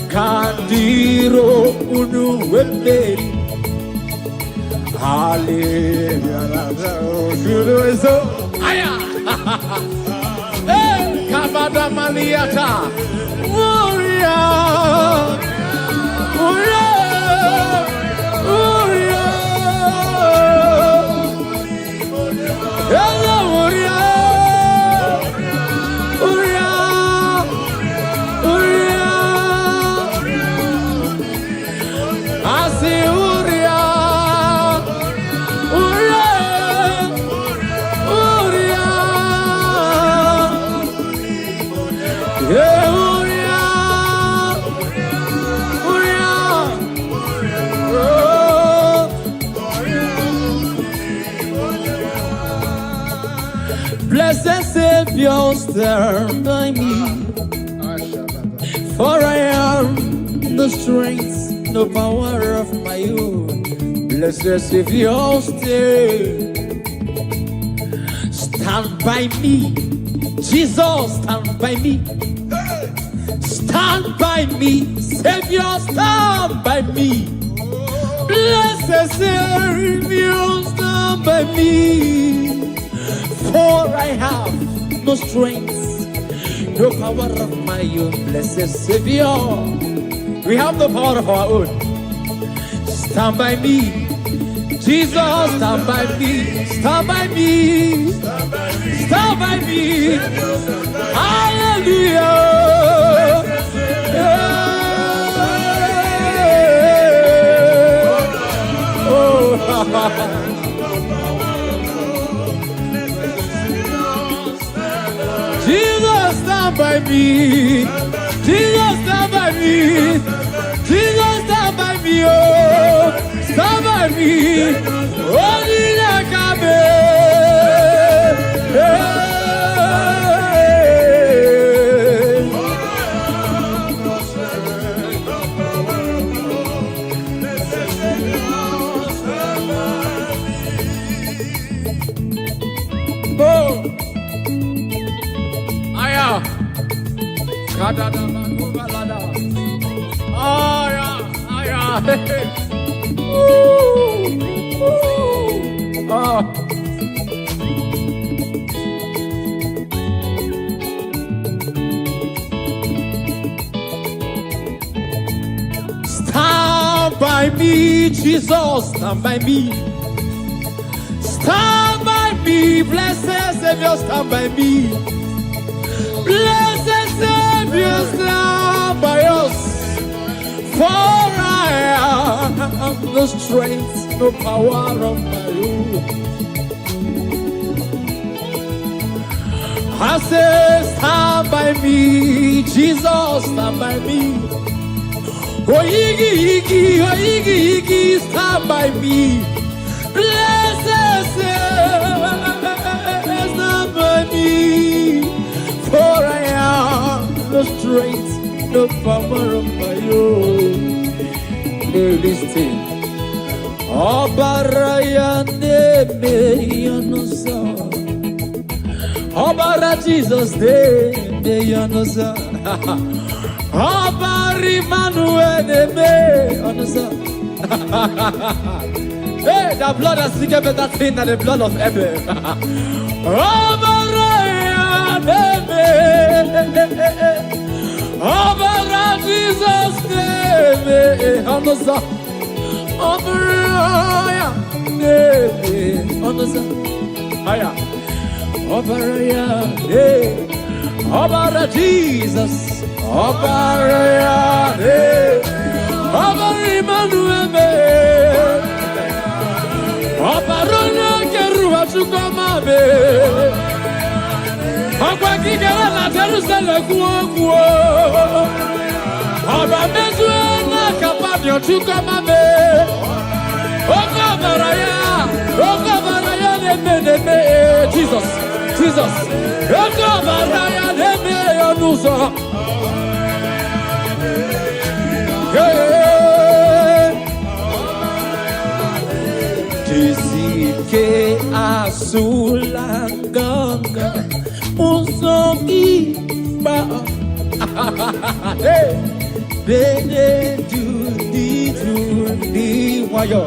Kandiro Unu Webe Hallelujah. Hey! Madamaniata. Warrior. Blessed Savior, stand by me, for I am the strength, no power of my own. Blessed Savior, stand by me. Jesus, stand by me. Stand by me. Savior, stand by me. Blessed Savior, stand by me. For I have no strength, no power of my own. Blessed Savior, we have the power of our own. Stand by me. Jesus, stand by me. Stand by me. Stand by me. Hallelujah. Oh, Jesus, stand by me. Jesus, stand by me. Jesus, stand by me. Oh, stand by me. Oh, stand by me, Jesus, stand by me. Stand by me, blessed Savior, stand by me. Blessed Savior, stand by us. For I have no strength, no power of my own. I say, stand by me, Jesus, stand by me. Oh, Iggy, stand by me. Blessed Savior, stand by me. For I have no strength, no power of my own. Listen. Obaraya neme yonosa. Obara Jesus neme yonosa. Obari Manuel neme yonosa. Hey, the blood has speaking better thing than the blood of Abel. Obaraya neme. Obara Jesus neme yonosa. Obaraya neme yonosa. Aya. Obaraya neme. Obara Jesus. Obaraya neme. Obari Manuel. Obarona keruwa chukwamabe. Ogwa kigera na Jerusalem kuo. Oba mezue na kapabyo chukwamabe. Ogabaraya neme. Jesus. Ogabaraya neme yonuso. Jizike asulanganga musoki ba. Bene dundi wayo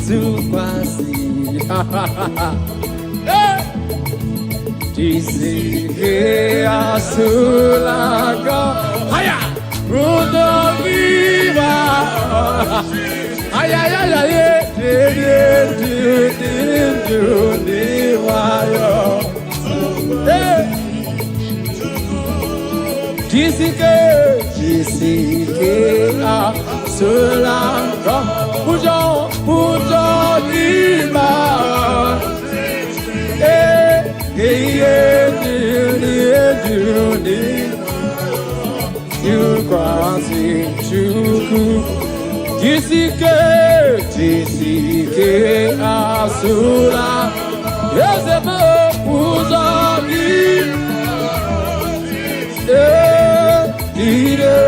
sukwasi. Isike asulaga haya rudo viva haya ya ya ye Isike asulaga pujo viva You quasi chuku Jisike asura Yezebo uzagi Ire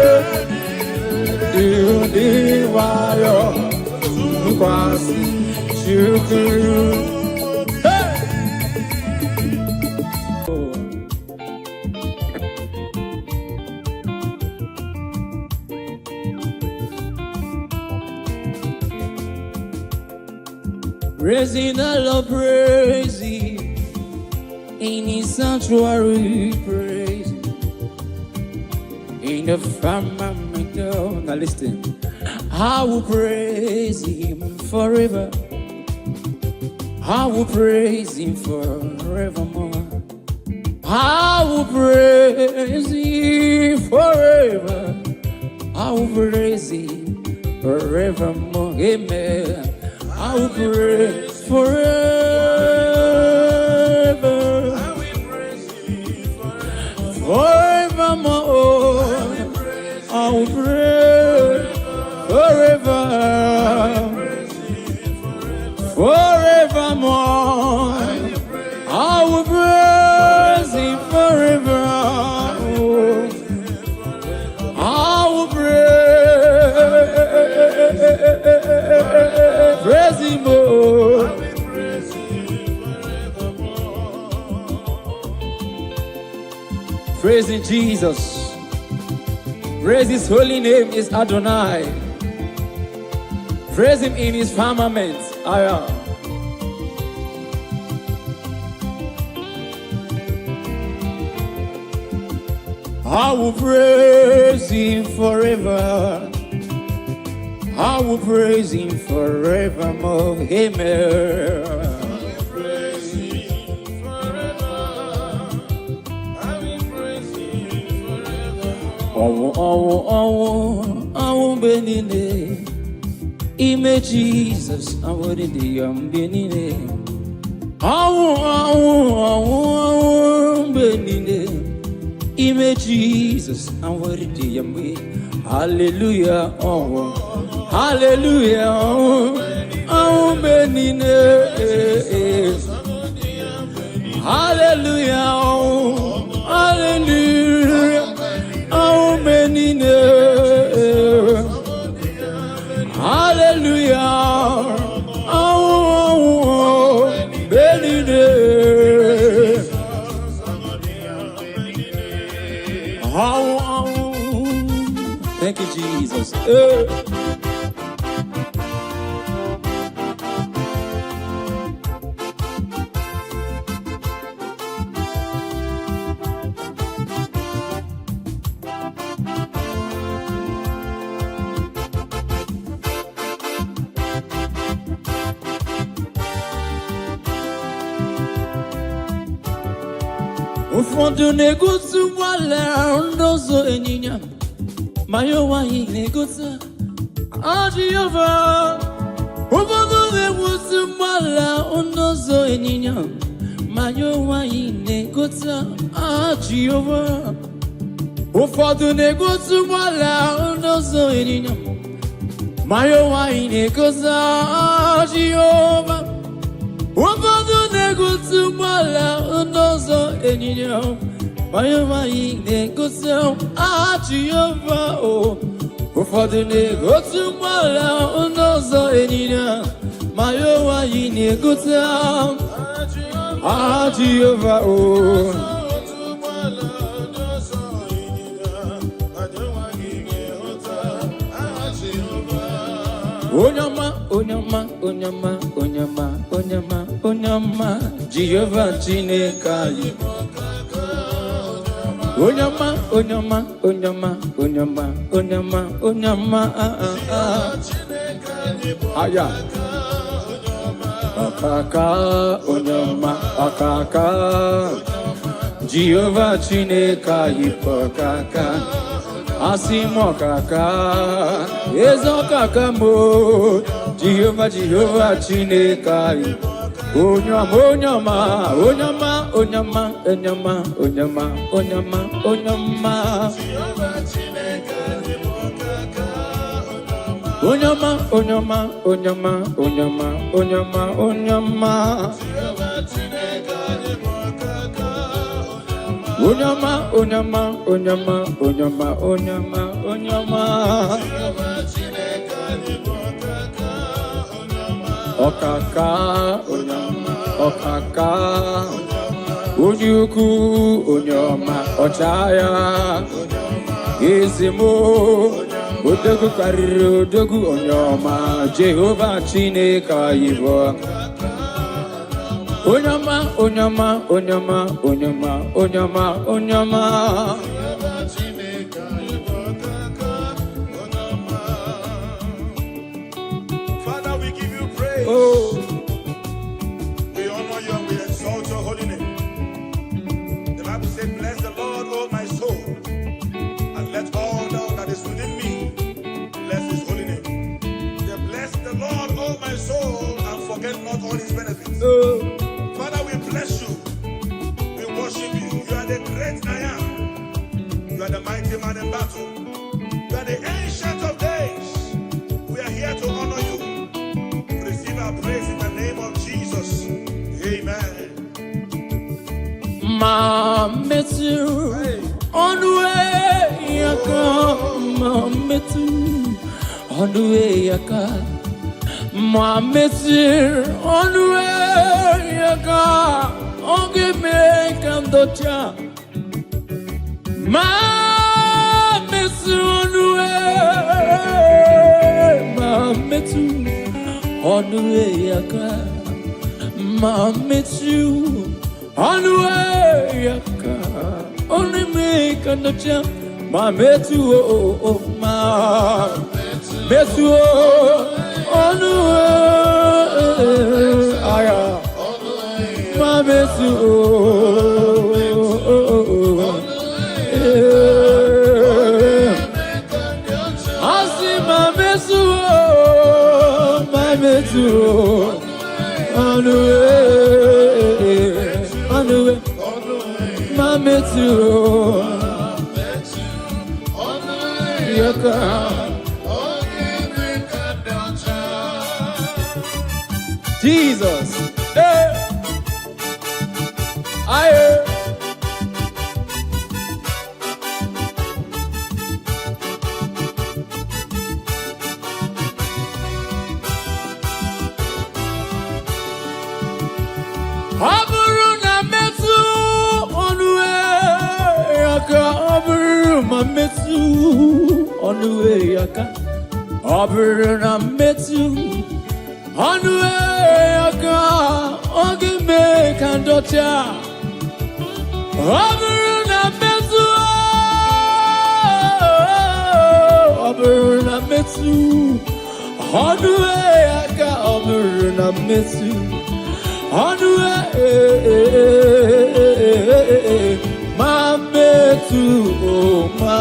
wayo Quasi chuku Praising the Lord, praising in His sanctuary, praising in the firmament. Now listen, I will praise Him forever. I will praise Him forevermore. I will praise Him forever. I will praise Him forevermore. Amen. I will praise forever. I will praise Him forevermore. I will praise forever. Forevermore. I will praise Him forever. I will praise Him more. Praising Jesus. Praise His holy name is Adonai. Praise Him in His firmament. I will praise Him forever. I will praise Him forevermore. Amen. I will praise Him forever. I will praise Him forever. Oh, benine. Ime Jesus, I will in the benine. Oh, benine. Ime Jesus, I will in the Hallelujah. Hallelujah, oh, benine. Hallelujah, hallelujah, oh, benine. Hallelujah, oh, benine. Thank you, Jesus. Ufondo negosu wala ndozo enyinya mayo wahi negosu Jehovah. Ufondo negosu wala ndozo enyinya mayo wahi negosu Jehovah. Ufondo negosu wala ndozo enyinya mayo wahi negosu Jehovah. Ufondo negosu wala ndozo enyinya mayo wahi negosu Jehovah. Ufondo negosu wala ndozo enyinya mayo wahi negosu Jehovah. Onyama, onyama, onyama, onyama, onyama, onyama, Jehovah Chineke. Onyama, onyama, onyama, onyama, onyama, onyama, aya. Akaka, onyama, akaka. Jehovah Chineke ipokaka. Asimo kaka, ezo kaka mo. Jehovah Chineke. Onyama, onyama, onyama, onyama, onyama, onyama, onyama, onyama. Onyama, onyama, onyama, onyama, onyama, onyama. Onyama, onyama, onyama, onyama, onyama, onyama. Okaka, onyama, okaka. Unyuku, onyama, ochaya. Izimo, odogu kariru, odogu onyama. Jehovah Chineke yibo. Onyama, onyama, onyama, onyama, onyama, onyama. Father, we give you praise. Oh, We honor you and we exalt your holy name. The Bible says, bless the Lord, O my soul, and let all that is within me bless his holy name. Say, bless the Lord, O my soul, and forget not all his benefits. oh. Father, we bless you. We worship you. You are the great I am. You are the mighty man in battle. You are the ancient of days. We are here to honor you. Receive our praise in the name of Jesus. Amen. Mametu, on the way you come. Mametu, on the way you come. Mametu, on the way you come. On give me kandocha. Mametu, on the way. Mametu, on the way you come. Mametu. On the way, yaka, only make a notcha, my metu, oh, my metu, on the way, aya, my metu, I see my metu, on the way. Mame too, yaka. Jesus, hey, aye. Mametu, on the way, yaka. Aburuna metu, on the way, yaka. Ogi me kandocha. Aburuna metu, aburuna metu, on the way, yaka. Aburuna metu, on the way. Mametu, oh ma,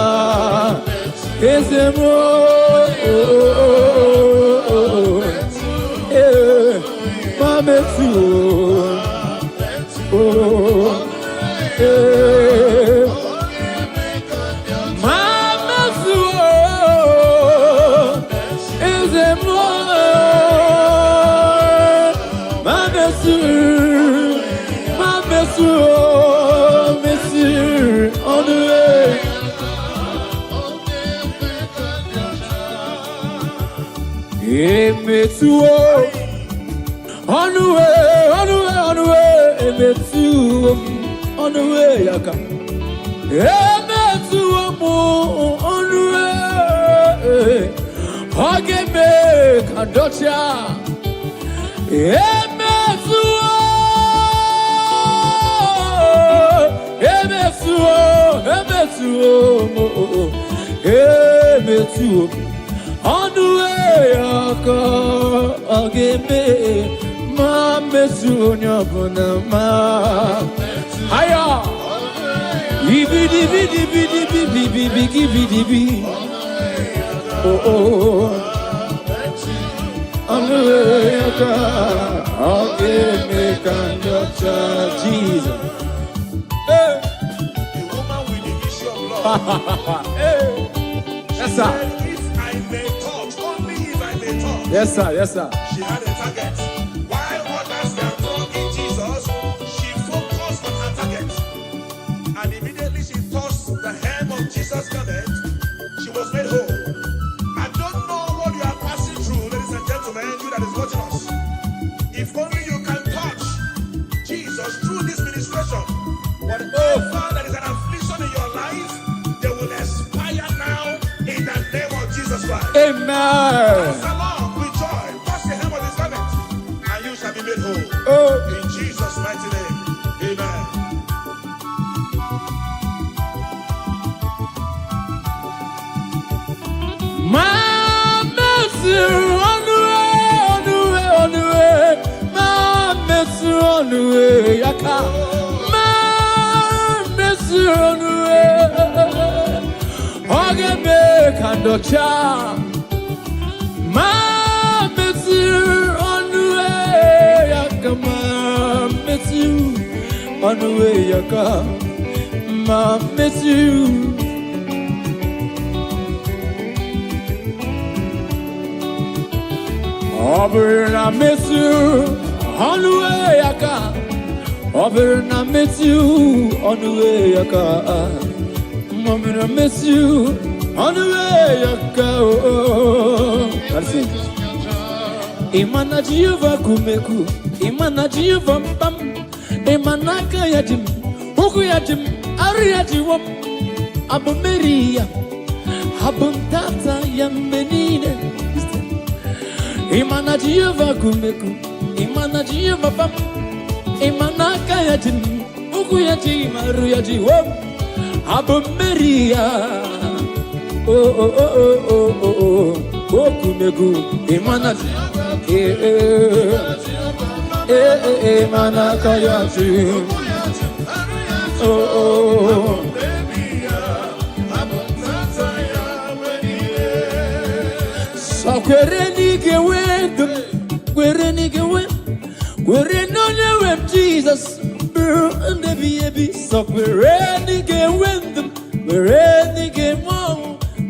ezemo, Mametu, oh, Mametu, ezemo, Mametu, Mametu. On the way, Emetu, on the way, on the way, on the way, Emetu, on the way, yaka. Emetu, on the way, Hage me kandocha. Emetu. On the way, again, ma mesu nyabuna ma. Hiya, ibidi. Oh. On the way, again, make and Jesus. The woman with the issue of blood. Yes, sir. If I may touch, only if I may touch. Yes, sir. She had a target. While others were talking Jesus, she focused on her target. And immediately she touched the hem of Jesus' garment. She was made whole. I don't know what you are passing through, ladies and gentlemen, you that is watching us. If only you can touch Jesus through this ministration, whatever that is an affliction in your life, they will expire now in the name of Jesus Christ. Amen. Dance along with joy, touch the hem of his garment, and you shall be made whole. In Jesus' mighty name, amen. My messer on the way. My messer on the way. Yaka. My messer on the way. Hage me kandocha. My messer on the way. Yaka. My messer on the way. Yaka. My messer. I miss you on the way I come. I miss you on the way I come. I miss you on the way I go. That's it. Imana Jehovah kumeku, Imana Jehovah pam, Imana kayajim, Ukuyajim, Ariajiwam, Abu Maria, Abuntata Yambenine. Imana Jehovah kumeku, Imana Jehovah pam, Imana kayajin, Ukuyaji Maruyaji wom, Abu Maria. Oh, kumeku, Imana Imana kayajin. Oh. So kwereni no name Jesus, and the baby. So kwereni mom,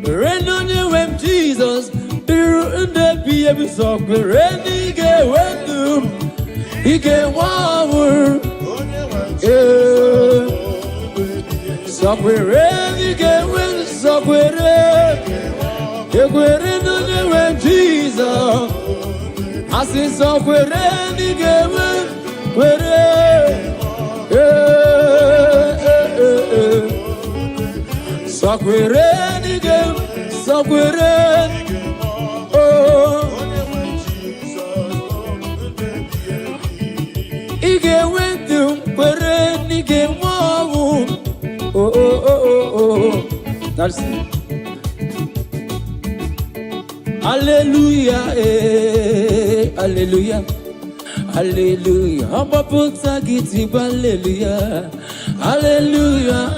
no name Jesus, and the baby. So kwereni he get one word. So kwereni so kwereni no name Jesus. I say so kwereni so kwereni oh ige wendu kwereni oh that's it. Hallelujah, hallelujah, hallelujah. I'm a puta giti, hallelujah, hallelujah,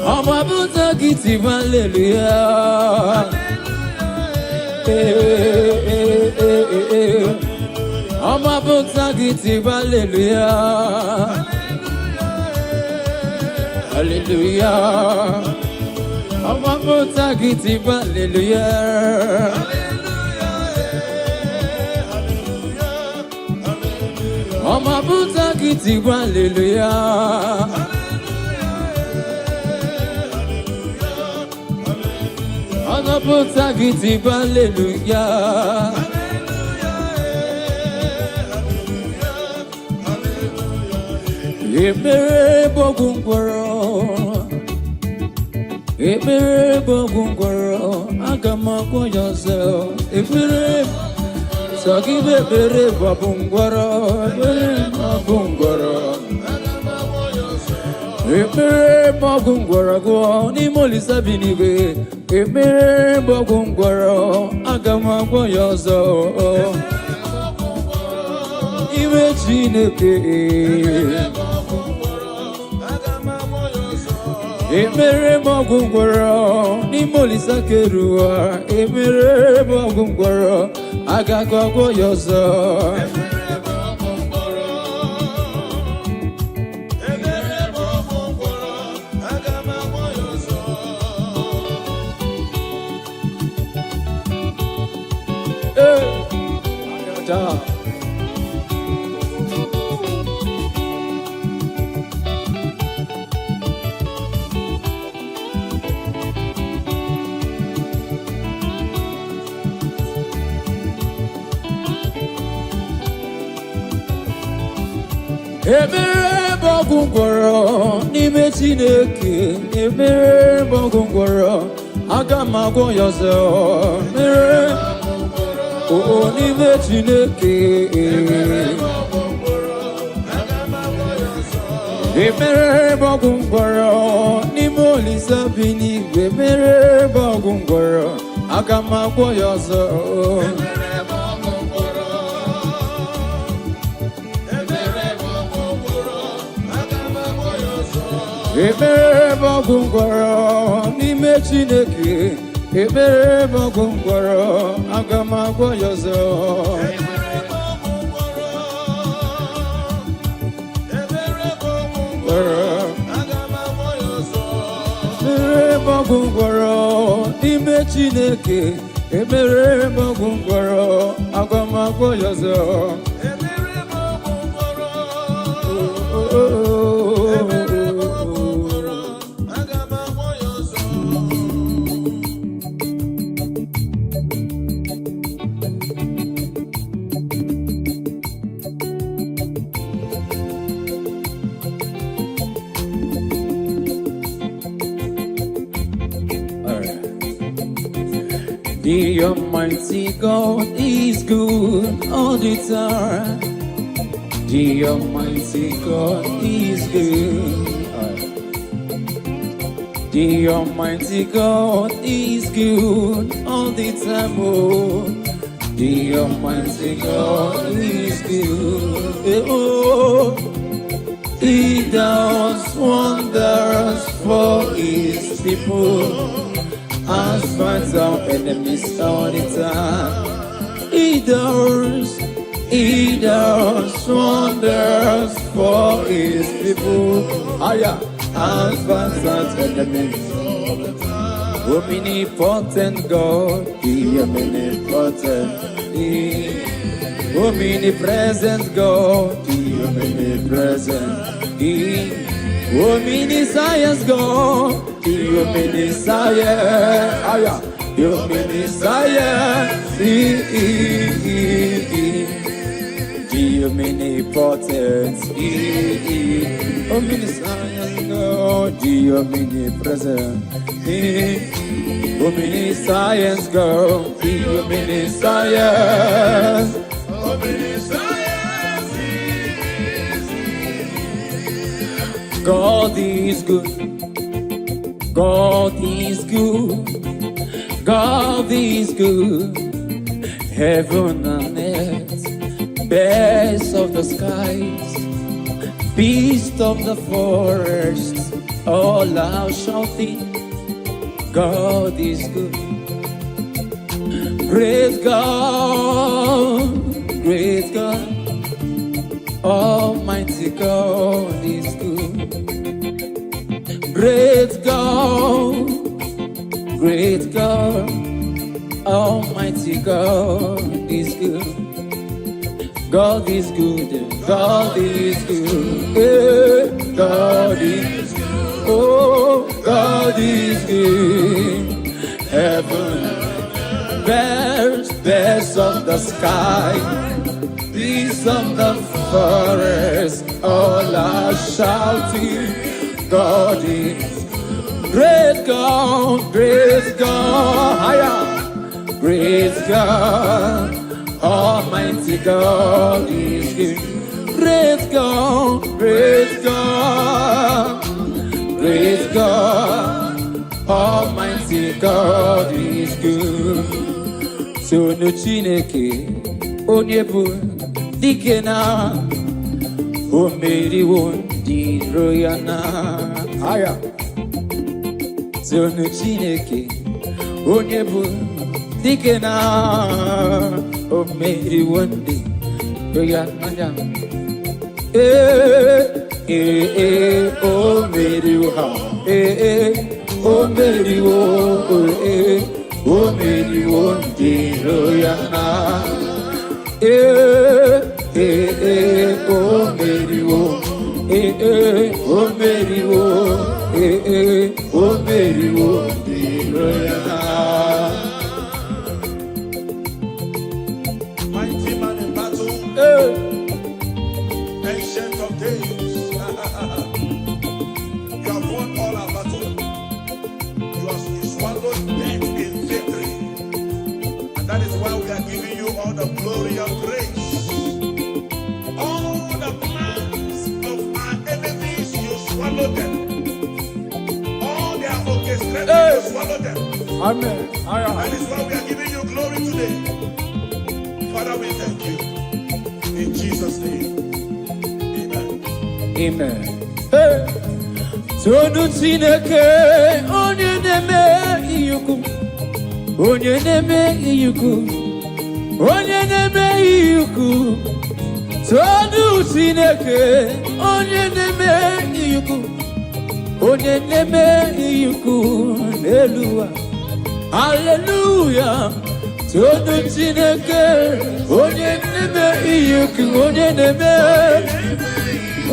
I'm a puta giti, hallelujah, I'm a puta giti, hallelujah, hallelujah. I'm a motagiti, hallelujah. I'm a motagiti, hallelujah. I'm a motagiti, hallelujah. Ekpere bogungoro. Ekpere bogungoro, agamago yourself. Ekpere, so give ekpere bogungoro, ekpere bogungoro. Ekpere bogungwarago ni molisa binigwe. Ekpere bogungwaro agamagwo yozo. Iwe Chineke. Ekpere bogungwaro ni molisa kerua. Ekpere bogungwaro agagwo yozo. Ekpere bogungwaro n'ime Chineke. Ekpere bogungwaro aga m agwọ ya ọzọ. Ekpere n'ime Chineke. Ekpere bogungwaro n'ime Olisa bi n'igwe. Ekpere bogungwaro aga m agwọ ya ọzọ. Ekpere bogungwaro n'ime Chineke. Ekpere bogungwaro aga m agwọ ya ọzọ. Ekpere bogungwaro n'ime Chineke. Ekpere bogungwaro aga m agwọ ya ọzọ. The Almighty God is good all the time. The Almighty God is good. The Almighty God is good all the time. Oh, the Almighty God is good. Oh, He does wonders for His people. And fights our enemies all the time. He does wonders for His people. And fights our enemies all the time. Omnipotent God, the omnipotent, the omnipresent God, the omnipresent, the omniscience God. The omniscience, the omniscience, the omnipotent, the omniscience God, the omnipresent, the omniscience God, the omniscience, God is good. God is good, God is good, heaven and earth, birds of the skies, beasts of the forest, all are shouting, God is good. Praise God, Almighty God is good. Great God, Almighty God is good. God is good, God is good, God is good, oh, God is good. Heaven, birds of the sky, beasts of the forest, all are shouting, God is great God, higher, great God, Almighty God is good. Great God, Praise God, Almighty God is good. So no Chineke, Onyebu, Dikena, Omeri won di royana. Aya. So no Chineke, Onyebu, Dikena, Omeri won di royana. Oh, Mary, oh, Mary, oh, Mary, oh, Diroyana. Oh, Mary, oh, Mary, oh, Mary, oh, Diroyana. Mighty man in battle. Ancient of days. You have won all our battle. You have swallowed death in victory. And that is why we are giving you all the glory and grace. All the plans of our enemies, you swallow them. All their orchestrations, you swallow them. Amen. That is why we are giving you glory today. Father, we thank you. In Jesus' name. Amen. Hey. Tonu Chineke, onye neme iyuku, onye neme iyuku, onye neme iyuku. Tonu Chineke, onye neme iyuku, onye neme iyuku. Hallelujah, hallelujah. Tonu Chineke, onye neme iyuku, onye neme.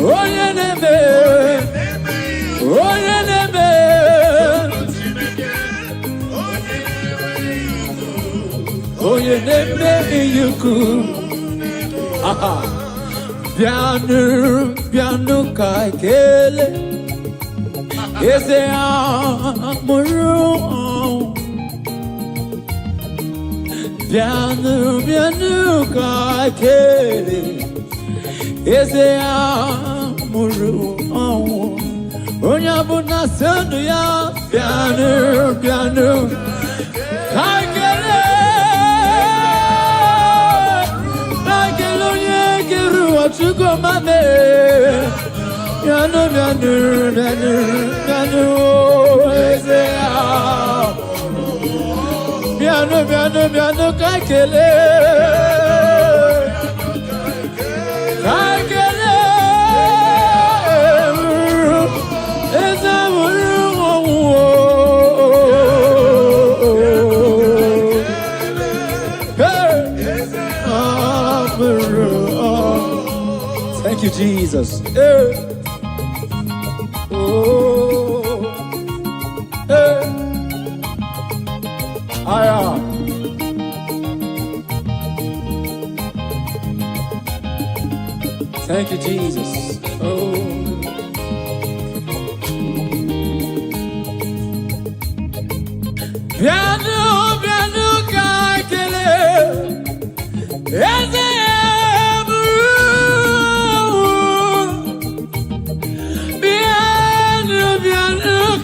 Onye neme, onye neme, onye neme iyuku. Aha, bianu kaikele, eze amuru. Bianu kaikele. Eze amuru onya buna senu ya piano kagele onye geru otugo mame piano eze piano kagele. Thank you, Jesus. Thank you, Jesus. Piano,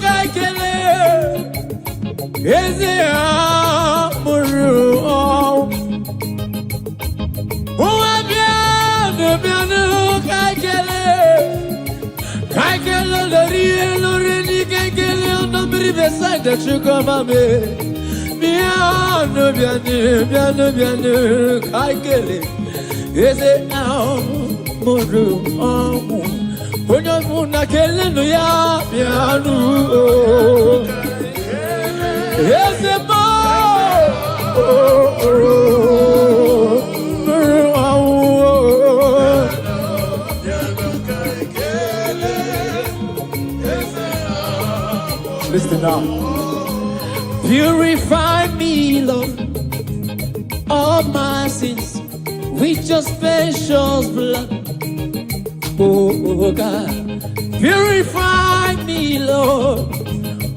kakele. Eze amuru Uwa bianu kakele lori ni kakele onobri beside chukomame bianu kakele Eze amuru onye muna kele no ya bianu Yes, listen now. Purify me, Lord, all my sins with your precious blood. Oh God, purify me, Lord,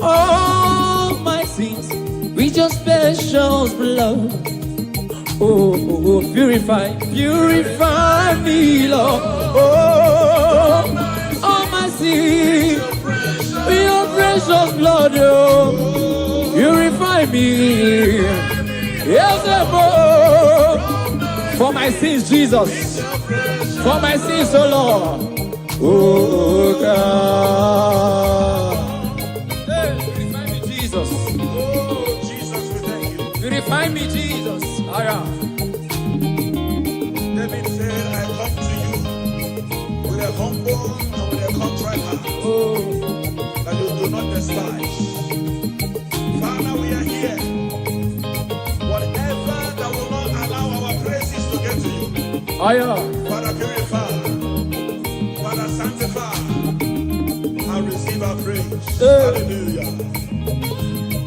all my sins with your precious blood. Oh, purify me, Lord. Oh, all my sins with precious blood, oh, purify me. Yes, oh, for my sins, Jesus. For my sins, oh Lord. Oh God. Hey, purify me, Jesus. Oh, Jesus, we thank you. Purify me, Jesus. Aya. David said, I come to you with a humble and with a contrite heart, Oh. that you do not despise. Father, we are here. Whatever that will not allow our praises to get to you, Aya. Father, purify. Father, sanctify. And receive our praise. Hallelujah.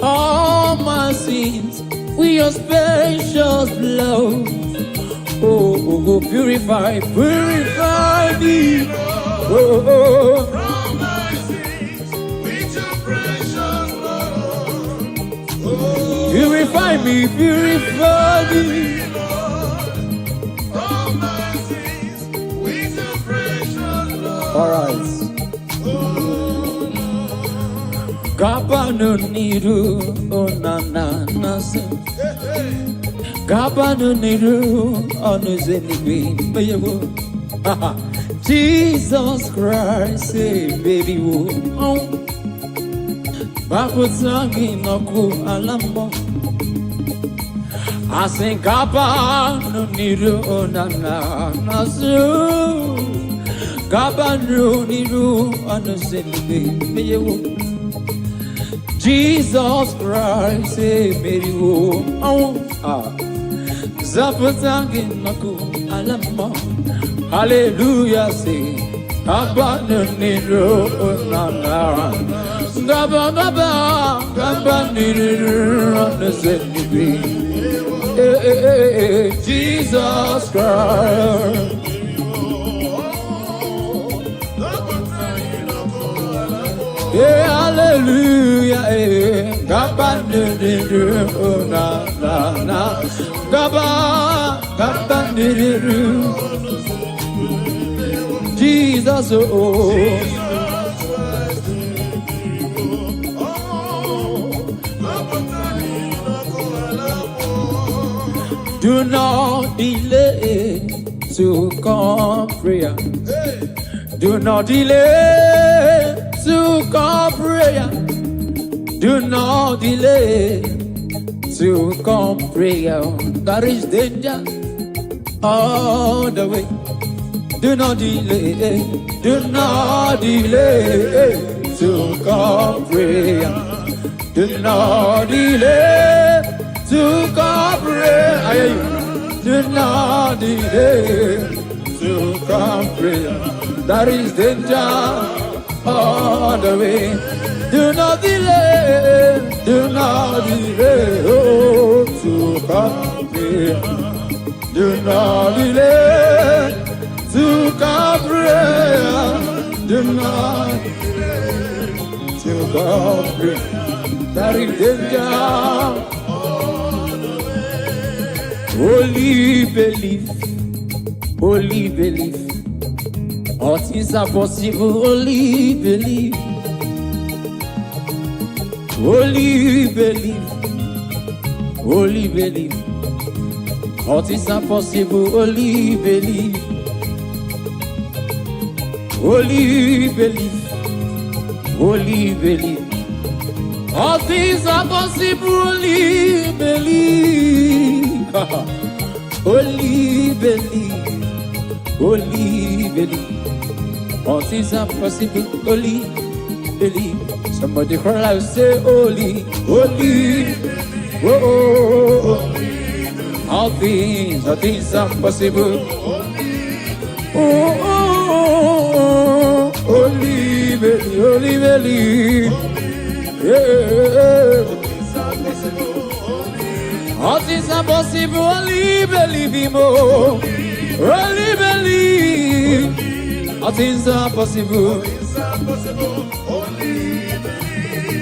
All my sins with your precious blood. Oh, purify, purify me. Oh, From my sins, with your precious blood. purify me, purify me. From my sins, with your precious blood. All right. Gabano niru onana sin. Gabano niru onuzenibi meyewo. Jesus Christ, say baby wo. Bakutangi noku alamo. I sing Gabano niru onana sin. Gabano niru onuzenibi meyewo. Jesus Christ, say Mary wo. Zapatangi naku alama. Hallelujah, say Abanuniru nana. Gaba gaba Gabanuniru on the Zenibi. Jesus Christ. Yeah, hallelujah, Gabanuniru nana. Gabanuniru. Jesus, oh. Do not delay to come prayer. Do not delay to come prayer. Do not delay to come prayer. There is danger all the way. Do not delay to come prayer. Do not delay to come prayer. I hear you. Do not delay to come prayer. There is danger all the way. Do not delay oh, to come prayer. Do not delay to come prayer. Do not to come prayer. There is danger. Only believe. All things are possible. Only believe. All things are possible. Only believe. All things are possible. Only believe. Only believe. All things are possible. Only believe. Somebody cry out, say holy. Oh. All things are possible. Oh, holy believe. Yeah. All things are possible. Only believe him. Only believe. All things are possible.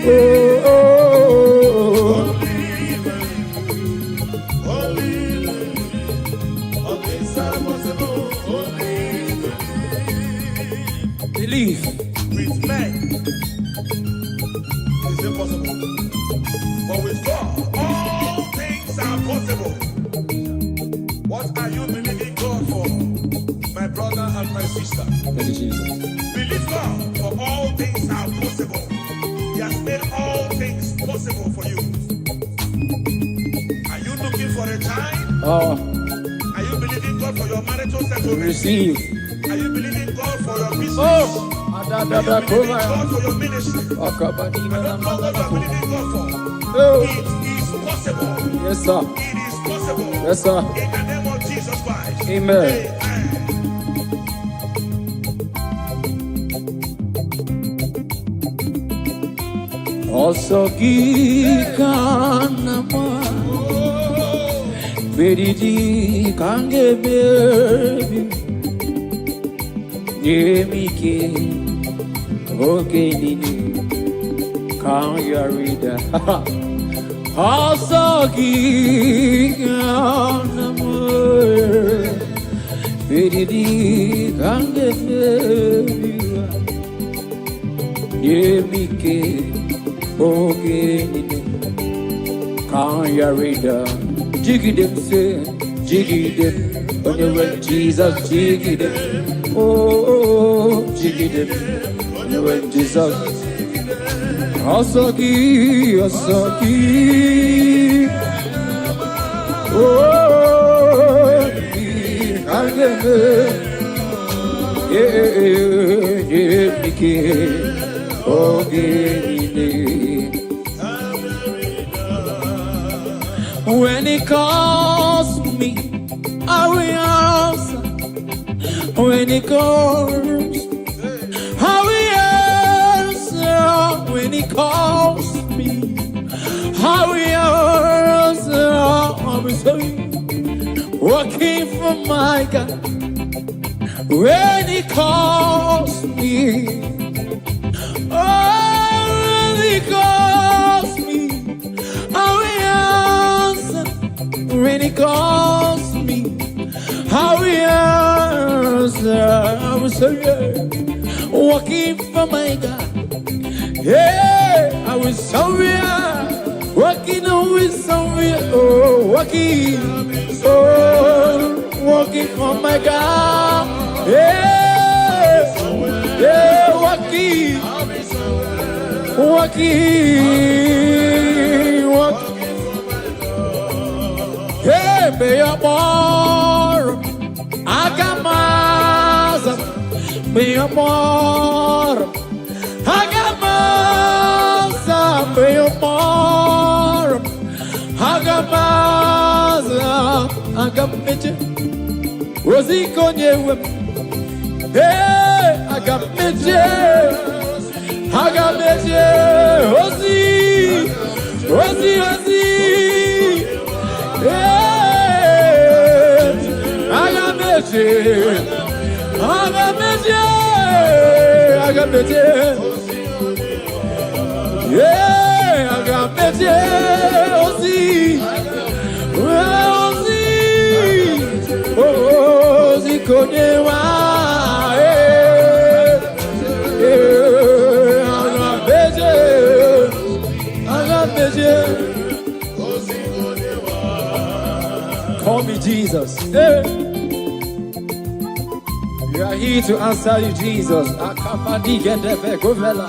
Oh. Believe. With men, has made all things possible for you. Are you looking for a child? Oh. Are you believing God for your marital settlement? Receive. Are you believing God for your business? Oh. Are you believing God for your ministry? I don't know what you are believing God for. Oh. It is possible. Yes, sir. It is possible. Yes, sir. In the name of Jesus Christ. Amen. Also kikanama Veridi kange baby Yemike Ogenini Kan yarida Also kikanama Veridi kange baby Yemike Okay, can't you read Jiggy them say, jiggy them, when you went Jesus, jiggy them. Oh, jiggy them, when you went Jesus. Asaki, Asaki. Oh, can't get yeah, okay. When he calls me, I will answer. When he calls, I will answer. When he calls me, I will answer. I will say, working for my God. When he calls me, oh, when he calls me, I will answer. When he calls me, I will answer. I will say, yeah, walking for my God. Yeah, I will somewhere, walking with somewhere. Oh, walking, oh, walking for my God. Yeah, yeah, walking, walking, walking. Hey, be your more, Agamaza, be your more, Agamaza, be your more, Agamaza, Agamete, Rosie Conye, hey, Agamete, Agamete, Rosie, Rosie, Rosie. Yeah, I got busy. I got busy. I got busy. Yeah, I got busy. Ozzy, Ozzy, Ozzy, Kodewa. Yeah, I got busy. I got busy. Call me Jesus. Hey. We are here to answer you, Jesus. Acppb, get the back, go fella.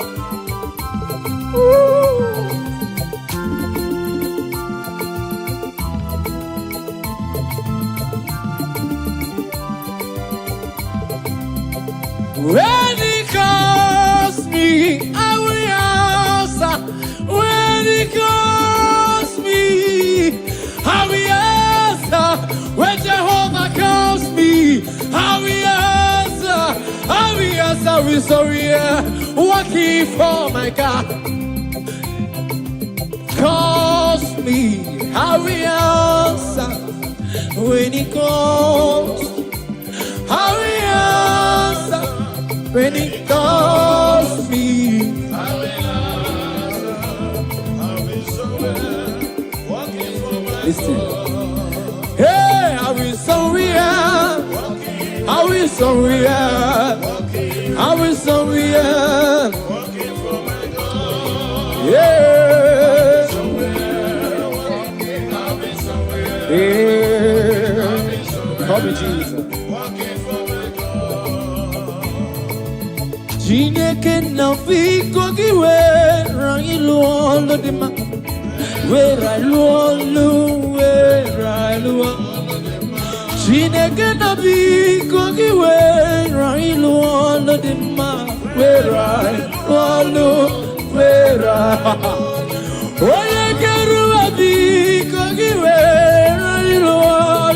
When he calls me, I will answer. When he calls me, I will answer. When Jehovah calls me, I will answer. I will answer with sorry, working for my God. Calls me, I will answer. When he calls, I will answer. When he calls me, I will answer. I will surrender. Working for my God. Listen. Hey, I will surrender. I will surrender. I will surrender. Working for my God. Yeah. Yeah. Call me Jesus. Jineke na fiko kiwe Lodima. Where I lulu, where I lulu. Chineke na biko gi where I Lodima. Where I lulu, where I. Oye keru biko gi where I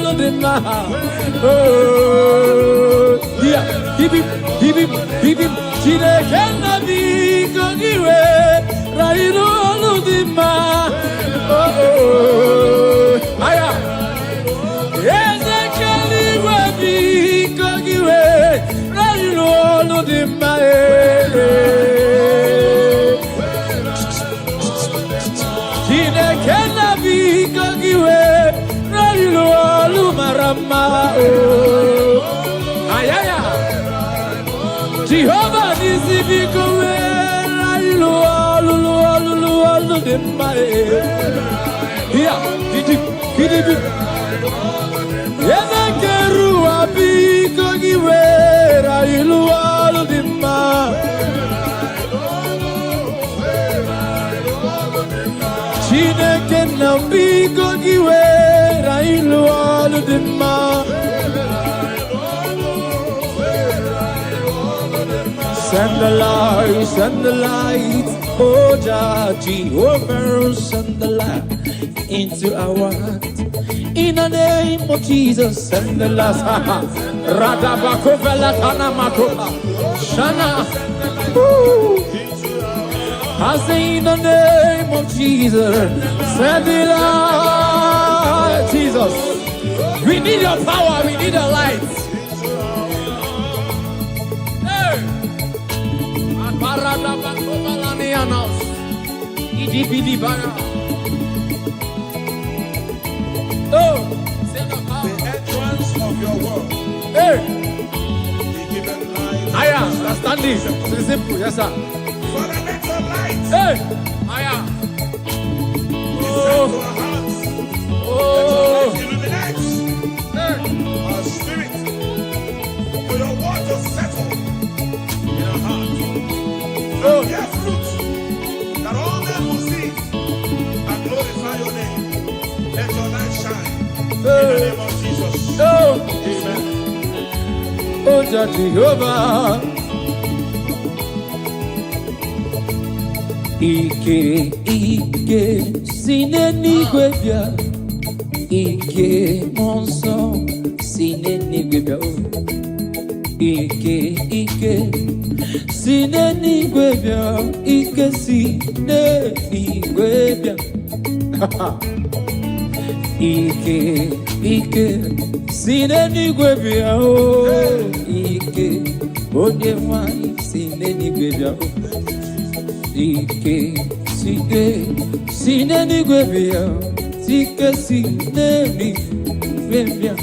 Lodima. Oh, yeah, hip hip. Chineke na biko gi where I Lodima. Oh, aya. Ezekeli webi kogiwe, rayilo no de mae. Kine kena bi kogiwe, rayilo lumarama. Ayaya. Jehovah nisi bi kowe, rayilo no de mae. Here, did Yezekeru abiko giwera iluwalu dima. Chineke na biko giwera iluwalu dima. Send the light, oh Jehovah, send the light into our heart. In the name of Jesus, send the last Radabakova Makoba Shana. I say in the name of Jesus, send it out. Jesus, we need your power, we need your light. Hey, Radabakova Lanianos, Idibidi Bara. Oh, the entrance of your word. Hey, I am standing. It's simple, yes, sir. Father, let your light. Hey, I am. Oh, oh, illuminate our spirit. For your word to settle in our hearts. And bear fruit that all men will see and glorify your name. Let your light shine. In the name of Jesus. Oh, amen. Oh, Jehovah. Ike, sineni gwebia. Ike, monso, sineni gwebia. Ike, sineni gwebia. Ike, sineni gwebia. Ike, sineni gwebia. Ike, onye nwanyị sineni gwebia. Ike, sineni gwebia. Ike, sineni gwebia.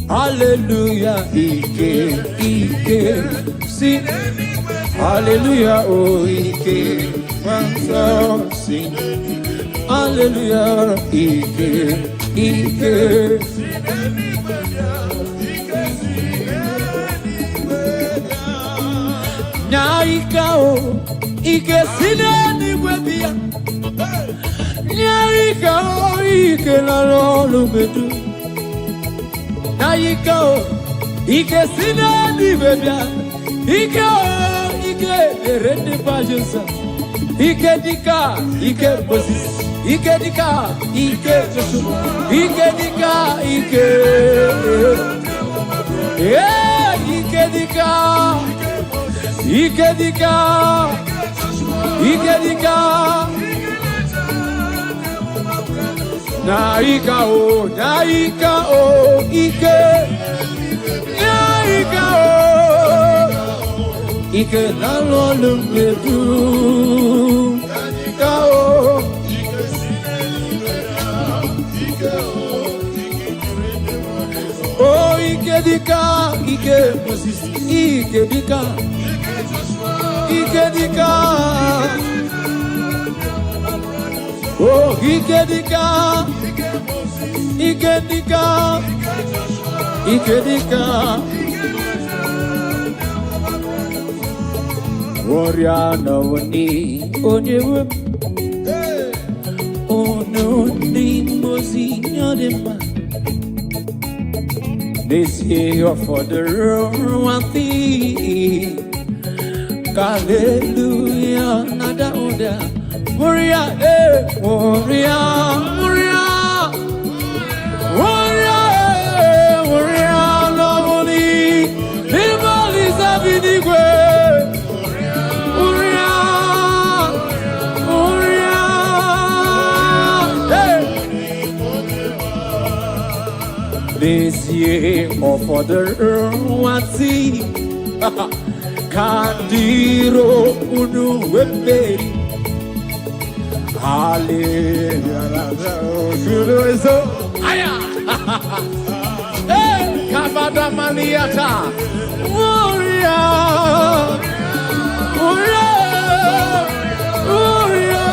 Hallelujah, Ike, sineni gwebia. Hallelujah, oh Ike, manso sineni. Hallelujah, Ike. Nyaikao, Ike sineni gwebia. Nyaikao, Ike nalolu bedu. Nyaikao, Ike sineni gwebia. Ike erende pajensa. Ike dika, Ike Moses. Ike dika, Ike Joshua. Ike dika, Ike. Yeah, Ike dika. Ike dika. Ike dika. Naika o, Ike. Naika o. Ike nalolu medu. Naika o. Oh, Ike dika, Ike Moses, Ike dika, Ike dika. Oh, Ike dika, Ike dika, Ike dika. Warrior no one, onye no limousine, this year for the one thing. Hallelujah, nada oda. Warrior, warrior, warrior, warrior, warrior, lovely. Living is a big way. Warrior, warrior, this year for the one thing. Kandiro unu wemberi. Hallelujah. Aya. Hey, kabada maniata. Warrior. Warrior. Warrior.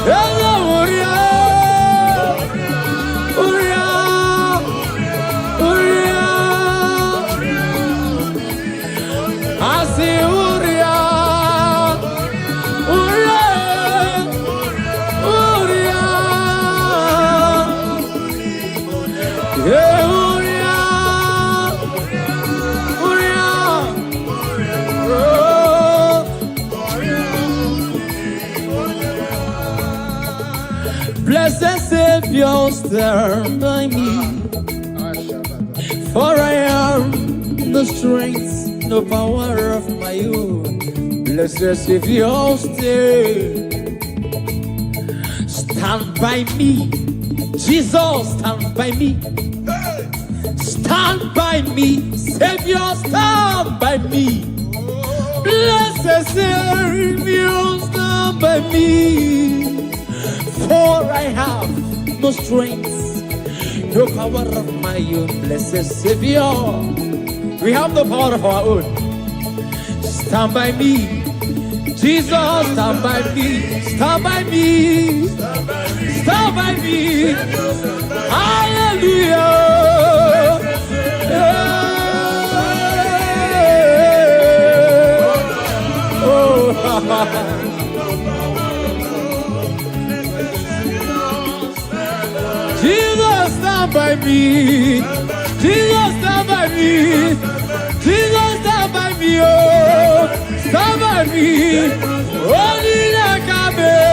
Hello, warrior. Blessed Savior, stand by me, for I am no strength, no power of my own. Blessed Savior, stand by me. Jesus, stand by me. Stand by me. Savior, stand by me. Blessed Savior, stand by me. For I have no strength, no power of my own. Blessed Savior, we have no power of our own. Stand by me. Jesus, stand by me. Stand by me. Stand by me. Hallelujah. Oh, Jesus, stand by me. Jesus, stand by me. Jesus, stand by me. Oh, stand by me. Only EKEPERE.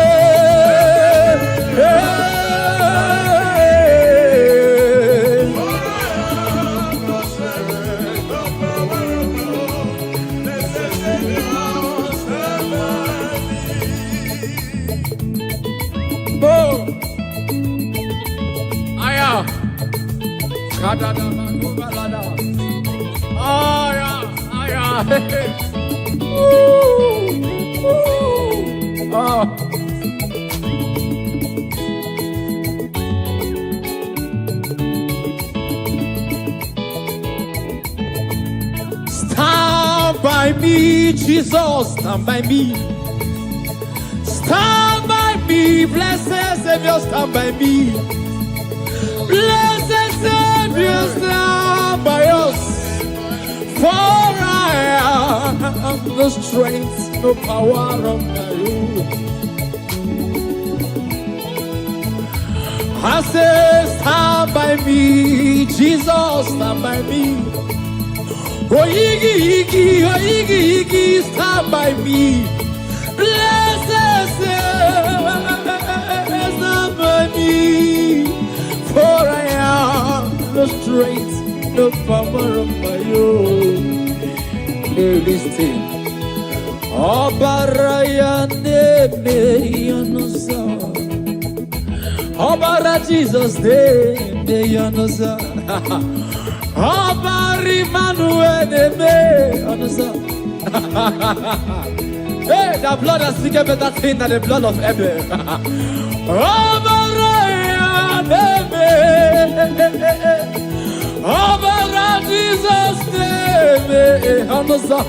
Oh. Stand by me, Jesus, stand by me. Stand by me, blessed Savior, stand by me. Blessed Savior, stand by us. For I have no strength, no power of my own. I say, stand by me, Jesus, stand by me. Oh, Iggy, Iggy, oh, Iggy, Iggy, stand by me. Blessed Savior, stand by me. For I have no strength, no power of my own. Listen. Obaraya neme yonosa. Obara Jesus neme yonosa. Obari Manuel neme yonosa. Hey, the blood has speaking better thing than the blood of Abel. Obaraya neme. Obara Jesus neme yonosa.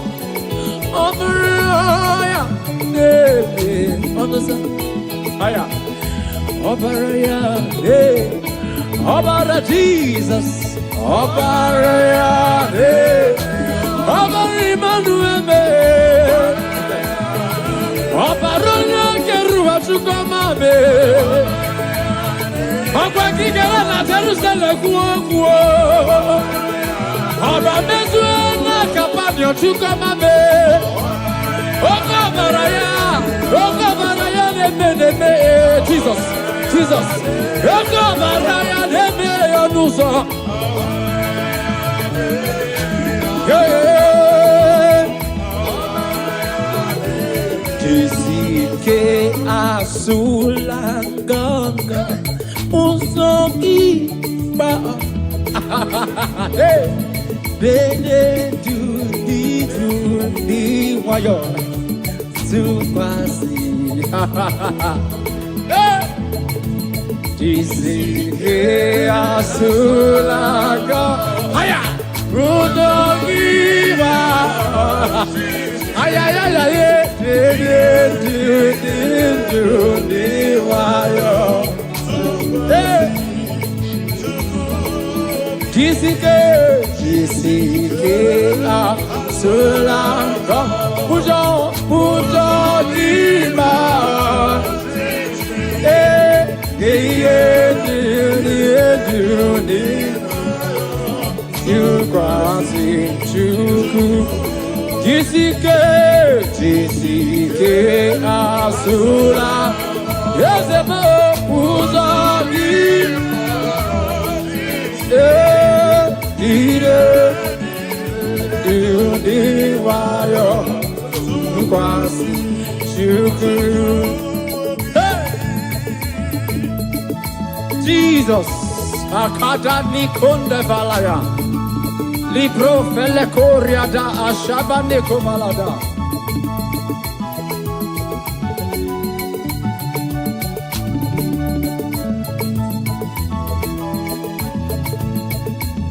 Obaraya neme yonosa. Aya. Obaraya neme. Obara Jesus. Obaraya neme. Obari Manuel neme. Obaraya Okwa kigara na Jerusalem kuo. Oba mezu na kapanyo chukwamame. Okobaraya ne Jesus. Okobaraya ne yonuso. Kisike asulanganga usoki ba. Bene do di wayo. Kisike asulanga aya rudogiva aya di wayo Kisike asulanga pujo dima you crossing chuku Kisike asula yezebo pujo di wayo kwasi chuku. Jesus, akada nikonde valaya, libro fele koria da ashaba nikomalada.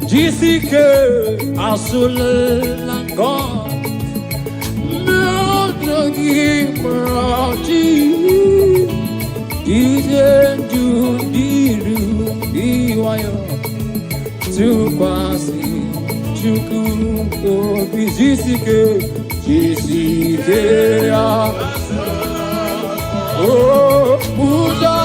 Jisike asulangon, mnogi mraji. Ijenju diru diwayo tukwasi chuku obi jisike ya oh muja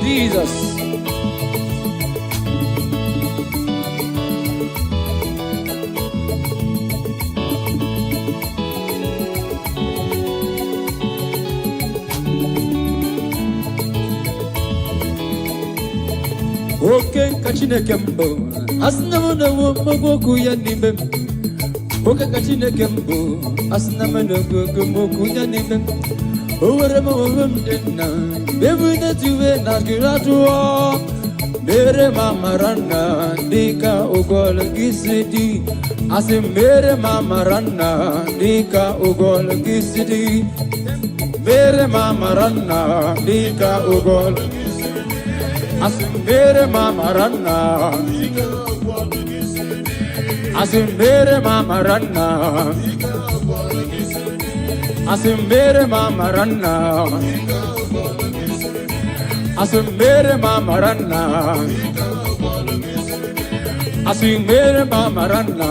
Jesus. Okay, kachine kembo. Asnamana womoku yanimbe. Okay, kachine kembo. Asnamana womoku yanimbe. Overemawamdena. Bevuna tuwe na kiratua. Mere mama rana dika ugol gisidi. Asim mere mama rana dika ugol gisidi. Mere mama rana dika ugol. Asim mere mama rana. Asim mere mama rana. Asim mere mama rana. Asim mere mama rana. Asim mere mama rana.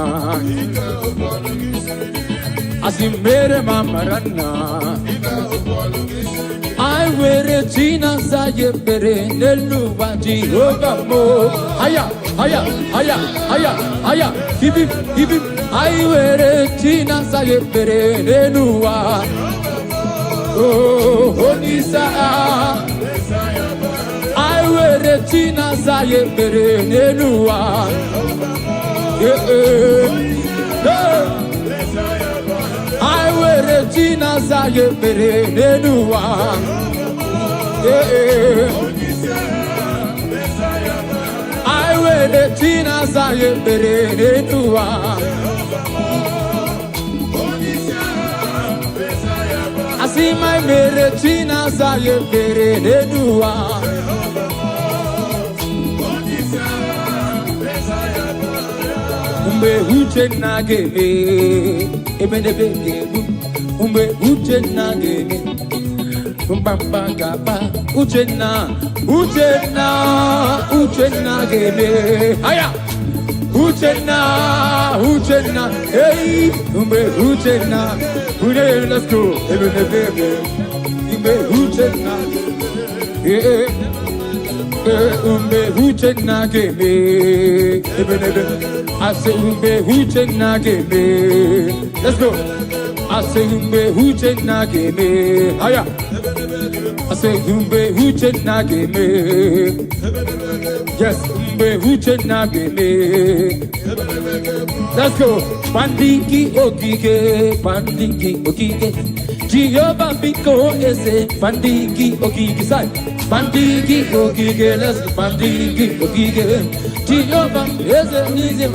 Asim mere mama rana. I wear a Tina Sayepere Nelu Vati Hogamo. Haya, haya, haya, haya, haya. Hip hip, hip hip. I wear a Tina Sayepere Nelua. Oh, Honisa. I wear a Tina Sayepere Nelua. I wear a Tina Sayepere Nelua. I wear a Tina Sayepere Nelua. I see my mere Tina Sayepere Nelua. Umbe uche nageme, ebenebe gebu. Umbe uche nageme, Mbambagaba, Uchenna, Gebe, Aya, Uchenna, hey, Uchenna, let's go, Uchenna, Uchenna, Gebe, I say, Uchenna, Gebe, let's go. I say, Uchenna, Gebe, Aya. I say, Uchenna, Gebe. Yes, Uchenna, Gebe. Let's go. Pandingi, Okike. Jehovah Biko ese. Pandingi, Okike. Side. Pandingi, Okike. Let's go. Pandingi, Okike. Jehovah ese.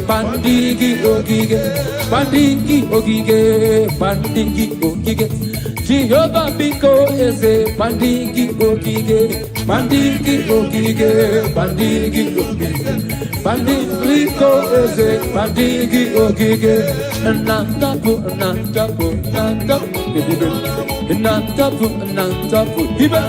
Pandingi, Okike. Pandingi, Okike. Jehovah Biko ese. Pandingi, Okike. Pandingi, Okike. Pandingo eze, pandigi ogige, nantapu, hiba,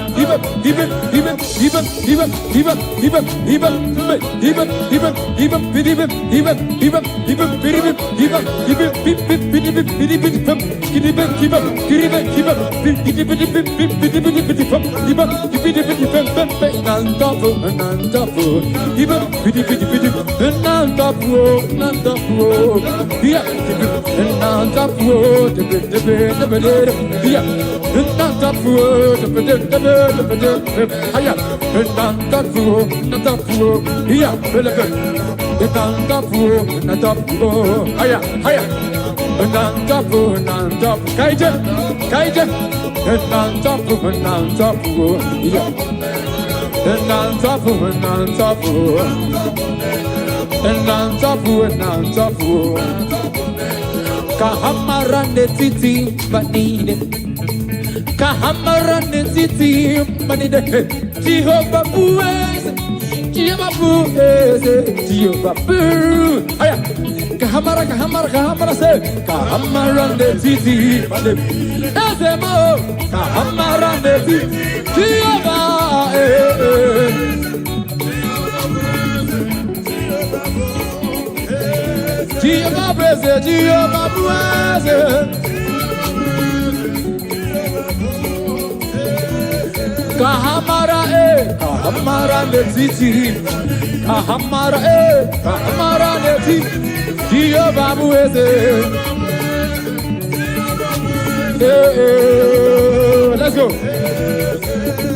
Kahamarande titi banide, Kahamarande titi banide. Jehovah bueze, Jehovah bueze, Jehovah bueze. Aya, Kahamara se, Kahamarande titi banide. Ezemo, Kahamarande titi, Jehovah Jehovah praise, Jehovah praise. Kahamara netiti, Kahamara netiti, Jehovah praise. Let's go.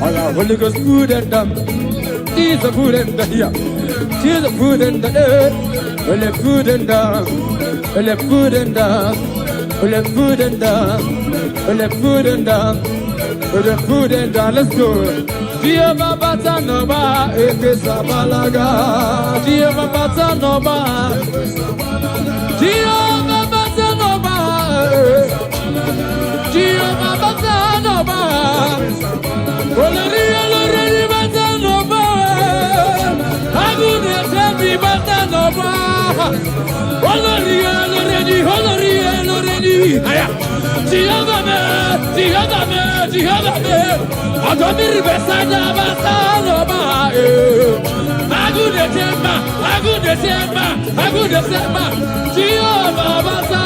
All our Holy Ghost food and dumb. He's a food and the here. She's a food and the air. Well, the food and down, well, the food and down, well, the food and down, well, the food and down, well, the food and down. Let's go. Jehovah Batanova, Ekesabalaga. Jehovah Batanova, Jehovah Batanova, Jehovah Batanova. Well, the real Batanova. I couldn't tell me Batanova. Already. Jehovah me. I got me beside the Batanova. I couldn't tell me. Jehovah Bata.